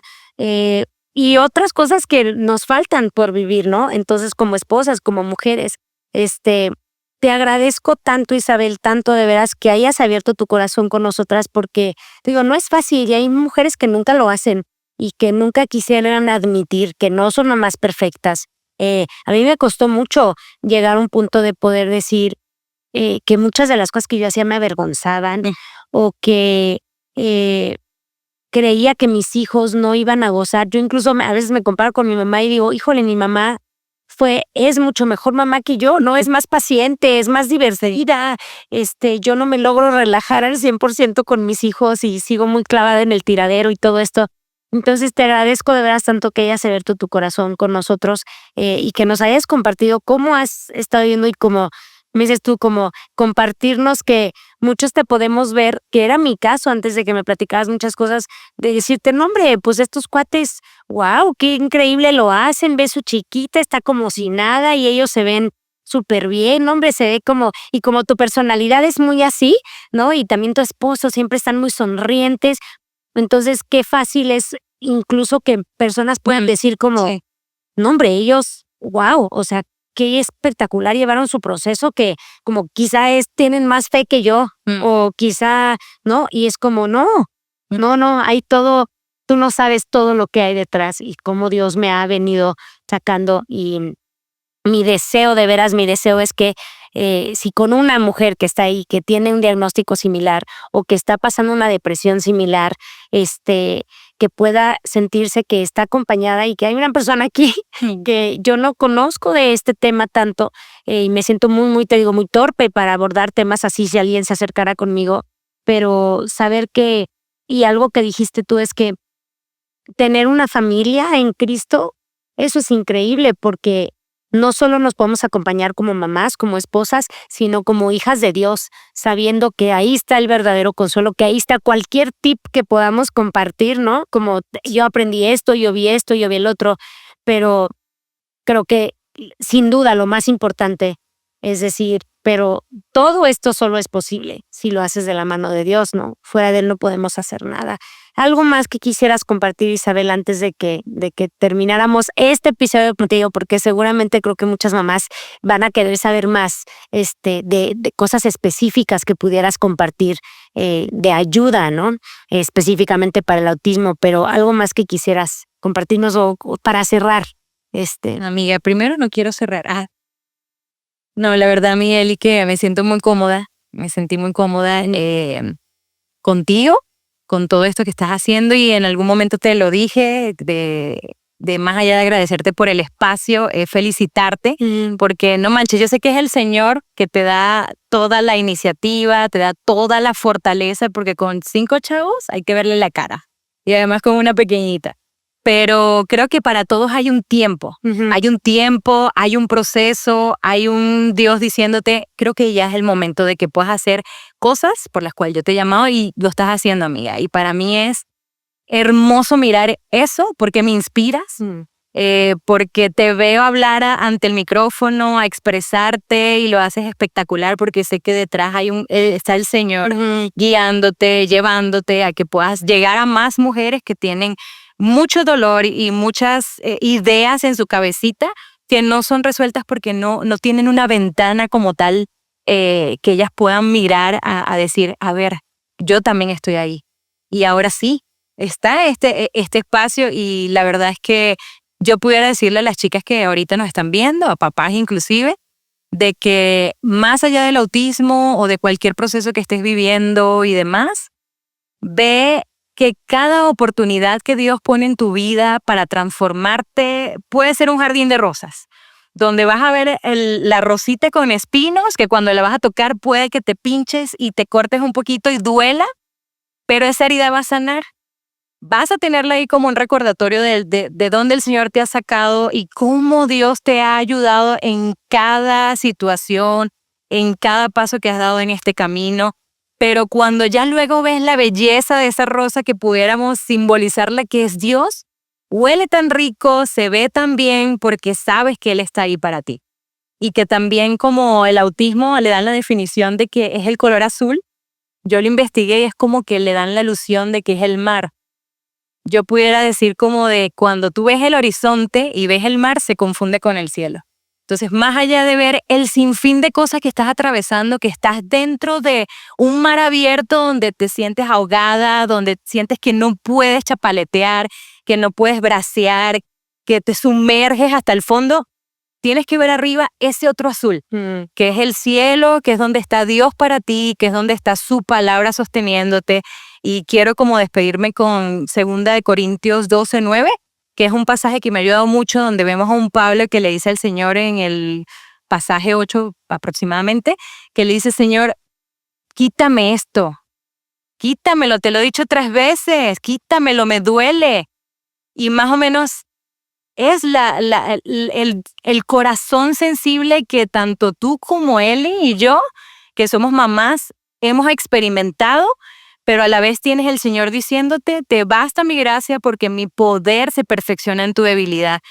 y otras cosas que nos faltan por vivir, ¿no? Entonces, como esposas, como mujeres, te agradezco tanto, Isabel, tanto de veras que hayas abierto tu corazón con nosotras porque, digo, no es fácil y hay mujeres que nunca lo hacen y que nunca quisieran admitir que no son mamás perfectas. A mí me costó mucho llegar a un punto de poder decir que muchas de las cosas que yo hacía me avergonzaban o que creía que mis hijos no iban a gozar. Yo incluso a veces me comparo con mi mamá y digo, híjole, mi mamá es mucho mejor mamá que yo, ¿no? Es más paciente, es más divertida. Yo no me logro relajar al 100% con mis hijos y sigo muy clavada en el tiradero y todo esto. Entonces te agradezco de veras tanto que hayas abierto tu corazón con nosotros y que nos hayas compartido cómo has estado viendo y cómo me dices tú, como compartirnos que muchos te podemos ver, que era mi caso antes de que me platicabas muchas cosas, de decirte, no hombre, pues estos cuates, wow, qué increíble lo hacen, ve su chiquita, está como si nada y ellos se ven súper bien, hombre, se ve como, y como tu personalidad es muy así, ¿no? Y también tu esposo siempre están muy sonrientes, entonces qué fácil es incluso que personas puedan decir como, Sí. no hombre, ellos, wow, o sea, qué espectacular llevaron su proceso que como quizá tienen más fe que yo o quizá, ¿no? Y es como, no, hay todo, tú no sabes todo lo que hay detrás y cómo Dios me ha venido sacando y mi deseo, de veras, mi deseo es que si con una mujer que está ahí, que tiene un diagnóstico similar o que está pasando una depresión similar, que pueda sentirse que está acompañada y que hay una persona aquí que yo no conozco de este tema tanto y me siento muy, muy, te digo, muy torpe para abordar temas así si alguien se acercara conmigo, pero saber que, y algo que dijiste tú es que tener una familia en Cristo Eso es increíble porque no solo nos podemos acompañar como mamás, como esposas, sino como hijas de Dios, sabiendo que ahí está el verdadero consuelo, que ahí está cualquier tip que podamos compartir, ¿no? Como yo aprendí esto, yo vi el otro, pero creo que sin duda lo más importante es decir, pero todo esto solo es posible si lo haces de la mano de Dios, ¿no? Fuera de él no podemos hacer nada. ¿Algo más que quisieras compartir, Isabel, antes de que termináramos este episodio contigo? Porque seguramente creo que muchas mamás van a querer saber más de cosas específicas que pudieras compartir de ayuda, ¿no? Específicamente para el autismo, pero algo más que quisieras compartirnos o para cerrar. Amiga, primero no quiero cerrar. No, la verdad, Miguel, y que me siento muy cómoda, me sentí muy cómoda contigo, con todo esto que estás haciendo y en algún momento te lo dije, de más allá de agradecerte por el espacio, felicitarte, porque no manches, yo sé que es el Señor que te da toda la iniciativa, te da toda la fortaleza, porque con 5 chavos hay que verle la cara y además con una pequeñita. Pero creo que para todos hay un tiempo, hay un proceso, hay un Dios diciéndote, creo que ya es el momento de que puedas hacer cosas por las cuales yo te he llamado y lo estás haciendo, amiga. Y para mí es hermoso mirar eso porque me inspiras, porque te veo hablar ante el micrófono, a expresarte y lo haces espectacular porque sé que detrás está el Señor guiándote, llevándote a que puedas llegar a más mujeres que tienen mucho dolor y muchas ideas en su cabecita que no son resueltas porque no tienen una ventana como tal que ellas puedan mirar a decir, a ver, yo también estoy ahí. Y ahora sí, está este espacio y la verdad es que yo pudiera decirle a las chicas que ahorita nos están viendo, a papás inclusive, de que más allá del autismo o de cualquier proceso que estés viviendo y demás, ve que cada oportunidad que Dios pone en tu vida para transformarte puede ser un jardín de rosas, donde vas a ver la rosita con espinos, que cuando la vas a tocar puede que te pinches y te cortes un poquito y duela, pero esa herida va a sanar. Vas a tenerla ahí como un recordatorio de dónde el Señor te ha sacado y cómo Dios te ha ayudado en cada situación, en cada paso que has dado en este camino. Pero cuando ya luego ves la belleza de esa rosa que pudiéramos simbolizarla que es Dios, huele tan rico, se ve tan bien porque sabes que Él está ahí para ti. Y que también como el autismo le dan la definición de que es el color azul, yo lo investigué y es como que le dan la alusión de que es el mar. Yo pudiera decir como de cuando tú ves el horizonte y ves el mar, se confunde con el cielo. Entonces, más allá de ver el sinfín de cosas que estás atravesando, que estás dentro de un mar abierto donde te sientes ahogada, donde sientes que no puedes chapaletear, que no puedes bracear, que te sumerges hasta el fondo, tienes que ver arriba ese otro azul, que es el cielo, que es donde está Dios para ti, que es donde está su palabra sosteniéndote. Y quiero como despedirme con 2 Corintios 12:9, que es un pasaje que me ha ayudado mucho, donde vemos a un Pablo que le dice al Señor en el pasaje 8 aproximadamente, que le dice, Señor, quítame esto, quítamelo, te lo he dicho 3 veces, quítamelo, me duele. Y más o menos es el corazón sensible que tanto tú como Eli y yo, que somos mamás, hemos experimentado, pero a la vez tienes el Señor diciéndote, te basta mi gracia porque mi poder se perfecciona en tu debilidad.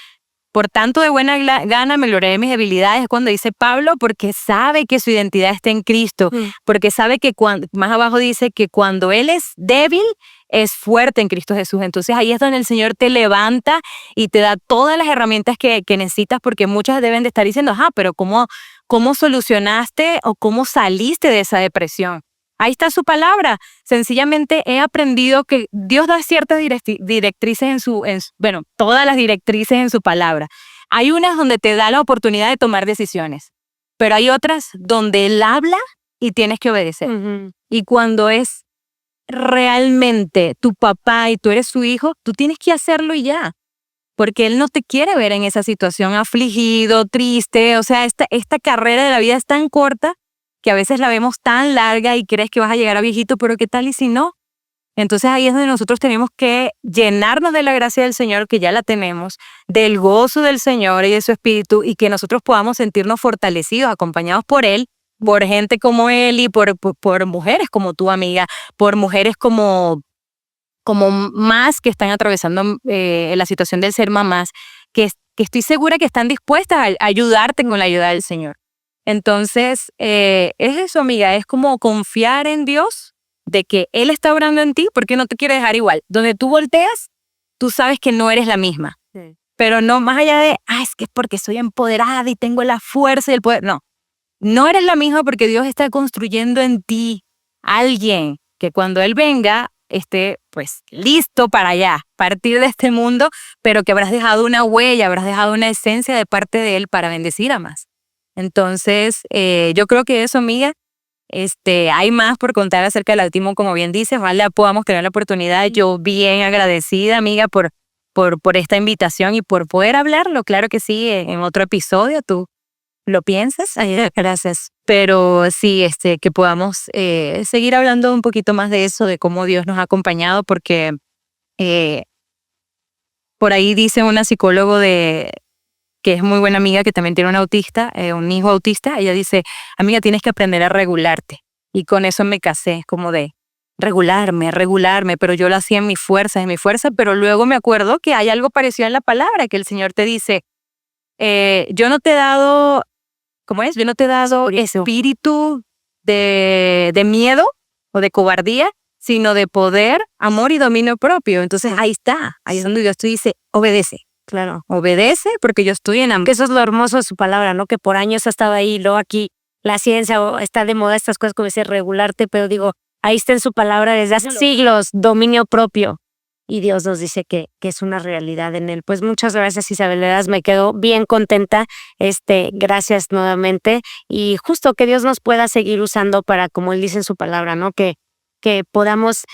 Por tanto, de buena gana me gloriaré de mis debilidades, es cuando dice Pablo, porque sabe que su identidad está en Cristo, porque sabe que más abajo dice que cuando Él es débil, es fuerte en Cristo Jesús. Entonces ahí es donde el Señor te levanta y te da todas las herramientas que necesitas, porque muchas deben de estar diciendo, pero ¿cómo solucionaste o cómo saliste de esa depresión? Ahí está su palabra. Sencillamente he aprendido que Dios da ciertas directrices todas las directrices en su palabra. Hay unas donde te da la oportunidad de tomar decisiones, pero hay otras donde Él habla y tienes que obedecer. Y cuando es realmente tu papá y tú eres su hijo, tú tienes que hacerlo y ya. Porque Él no te quiere ver en esa situación afligido, triste. O sea, esta carrera de la vida es tan corta que a veces la vemos tan larga y crees que vas a llegar a viejito, pero ¿qué tal y si no? Entonces ahí es donde nosotros tenemos que llenarnos de la gracia del Señor, que ya la tenemos, del gozo del Señor y de su Espíritu, y que nosotros podamos sentirnos fortalecidos, acompañados por Él, por gente como Él y por mujeres como tu amiga, por mujeres como más que están atravesando la situación del ser mamás, que estoy segura que están dispuestas a ayudarte con la ayuda del Señor. Entonces, es eso, amiga, es como confiar en Dios, de que Él está obrando en ti porque no te quiere dejar igual. Donde tú volteas, tú sabes que no eres la misma. Sí. Pero no más allá de, es que es porque soy empoderada y tengo la fuerza y el poder. No eres la misma porque Dios está construyendo en ti alguien que cuando Él venga esté pues listo para allá, partir de este mundo, pero que habrás dejado una huella, habrás dejado una esencia de parte de Él para bendecir a más. Entonces, yo creo que eso, amiga, hay más por contar acerca del autismo, como bien dices, ojalá podamos tener la oportunidad. Yo bien agradecida, amiga, por esta invitación y por poder hablarlo. Claro que sí, en otro episodio tú lo piensas. Ay, gracias. Pero sí, que podamos seguir hablando un poquito más de eso, de cómo Dios nos ha acompañado, porque por ahí dice una psicólogo que es muy buena amiga, que también tiene un hijo autista. Ella dice, amiga, tienes que aprender a regularte. Y con eso me casé, como de regularme, pero yo lo hacía en mi fuerza, pero luego me acuerdo que hay algo parecido en la palabra, que el Señor te dice, yo no te he dado, ¿cómo es? Yo no te he dado espíritu de miedo o de cobardía, sino de poder, amor y dominio propio. Entonces ahí es donde Dios te dice, obedece. Claro, obedece porque yo estoy en amor. Eso es lo hermoso de su palabra, ¿no? Que por años ha estado ahí, luego aquí la ciencia está de moda estas cosas como dice regularte, pero digo, ahí está en su palabra desde hace siglos, dominio propio. Y Dios nos dice que es una realidad en Él. Pues muchas gracias, Isabel, de verdad me quedo bien contenta. Gracias nuevamente. Y justo que Dios nos pueda seguir usando para, como Él dice en su palabra, ¿no? Que podamos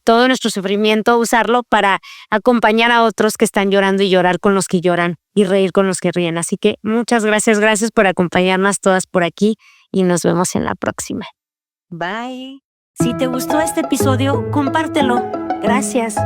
todo nuestro sufrimiento usarlo para acompañar a otros que están llorando y llorar con los que lloran y reír con los que ríen. Así que muchas gracias por acompañarnos todas por aquí y nos vemos en la próxima. Bye. Si te gustó este episodio, compártelo. Gracias.